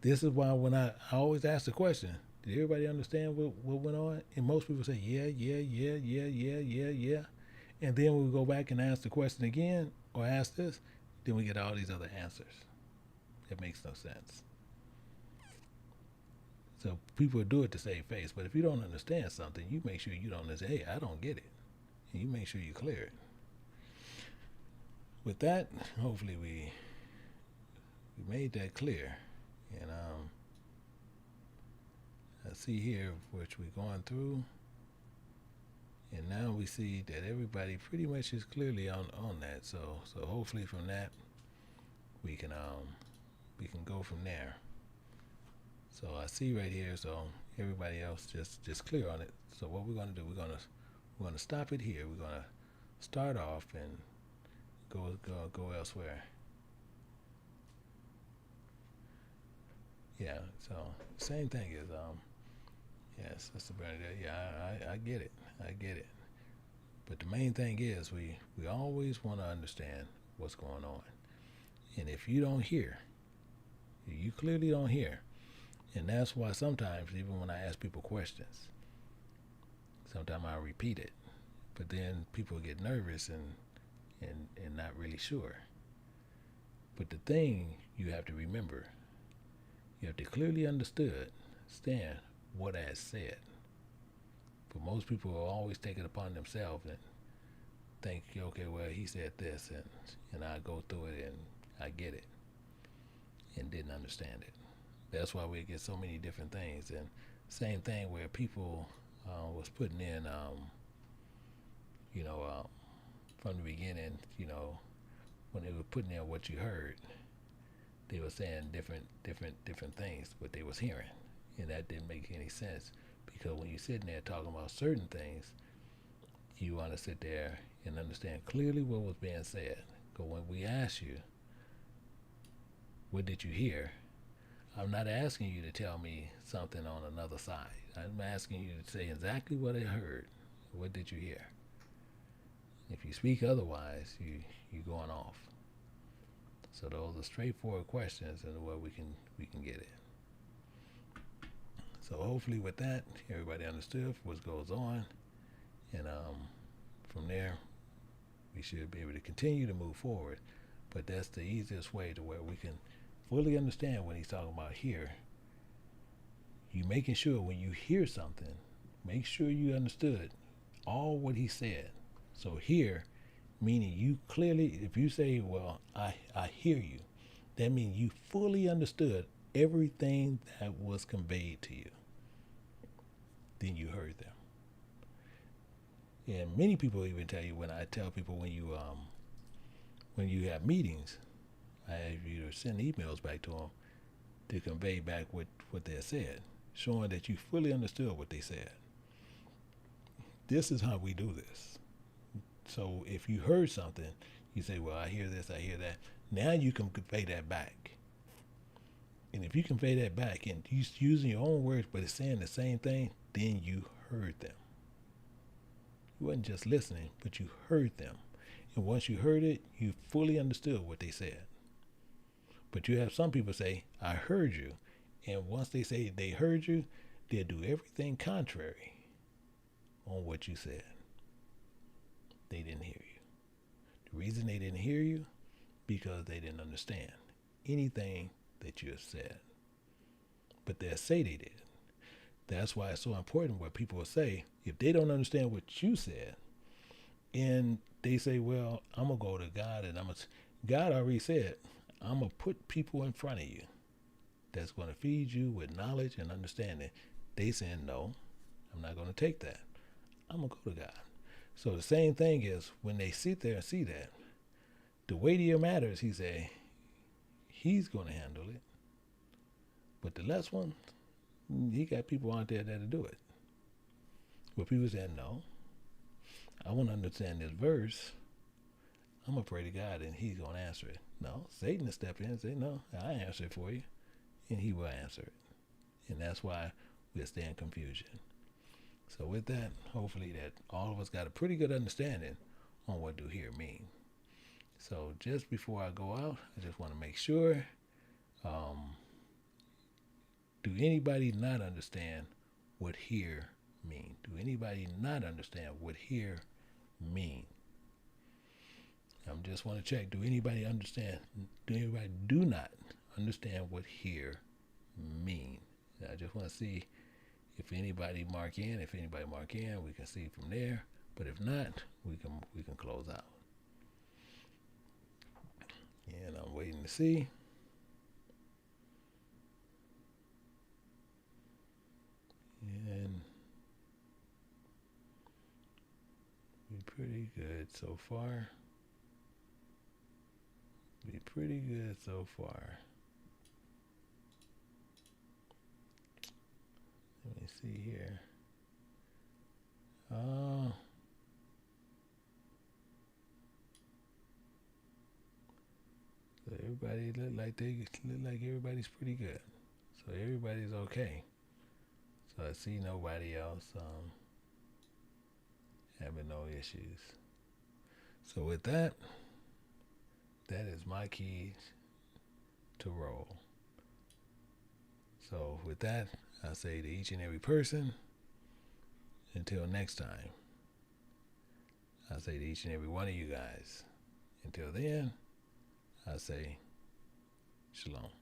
This is why when I always ask the question, did everybody understand what went on? And most people say, yeah. And then we go back and ask the question again, or ask this, then we get all these other answers. It makes no sense. So people do it to save face, but if you don't understand something, you make sure you don't say, hey, I don't get it. And you make sure you clear it. With that, hopefully we made that clear. And I see here which we're going through. And now we see that everybody pretty much is clearly on that. So hopefully from that we can go from there. So I see right here, so everybody else just clear on it. So what we're gonna do, we're gonna stop it here. We're gonna start off and go elsewhere. Yeah, so same thing is yes, Sister Bernadette, yeah, I get it. But the main thing is we always want to understand what's going on. And if you don't hear, you clearly don't hear. And that's why sometimes, even when I ask people questions, sometimes I repeat it. But then people get nervous and not really sure. But the thing you have to remember, you have to clearly understand what I said. But most people will always take it upon themselves and think, okay, well, he said this, and I go through it and I get it, and didn't understand it. That's why we get so many different things. And same thing where people was putting in, from the beginning, when they were putting in what you heard, they were saying different things, what they was hearing, and that didn't make any sense. Because when you're sitting there talking about certain things, you want to sit there and understand clearly what was being said. Because when we ask you, what did you hear? I'm not asking you to tell me something on another side. I'm asking you to say exactly what I heard. What did you hear? If you speak otherwise, you're going off. So those are straightforward questions, and where we can get it. So hopefully with that, everybody understood what goes on, and from there, we should be able to continue to move forward. But that's the easiest way to where we can fully understand what he's talking about here. You making sure when you hear something, make sure you understood all what he said. So here, meaning you clearly, if you say, well, I hear you, that means you fully understood everything that was conveyed to you. Then you heard them. And many people even tell you, when I tell people when you have meetings, I have you to send emails back to them to convey back what they said, showing that you fully understood what they said. This is how we do this. So if you heard something, you say, well, I hear this, I hear that. Now you can convey that back. And if you convey that back and using your own words, but it's saying the same thing, then you heard them. You wasn't just listening, but you heard them. And once you heard it, you fully understood what they said. But you have some people say, I heard you. And once they say they heard you, they'll do everything contrary on what you said. They didn't hear you. The reason they didn't hear you, because they didn't understand anything that you have said. But they'll say they did. That's why it's so important what people will say. If they don't understand what you said, and they say, well, I'm going to go to God, and God already said, I'm going to put people in front of you that's going to feed you with knowledge and understanding. They saying, no, I'm not going to take that. I'm going to go to God. So the same thing is when they sit there and see that, the weightier matters, he say, he's going to handle it. But the less one, he got people out there that'll do it. But people saying, no, I want to understand this verse. I'm going to pray to God and he's going to answer it. No, Satan will step in and say, no, I answer it for you. And he will answer it. And that's why we'll stay in confusion. So with that, hopefully that all of us got a pretty good understanding on what do here mean. So just before I go out, I just want to make sure, do anybody not understand what here mean? Do anybody not understand what here mean? I just want to check. Do anybody understand? Do anybody do not understand what here mean? I just want to see if anybody mark in. If anybody mark in, we can see from there. But if not, we can close out. And I'm waiting to see. And be pretty good so far. Be pretty good so far. Let me see here. So everybody look like everybody's pretty good. So everybody's okay. So I see nobody else having no issues. So with that, that is my key to roll. So with that, I say to each and every person, until next time, I say to each and every one of you guys, until then, I say, Shalom.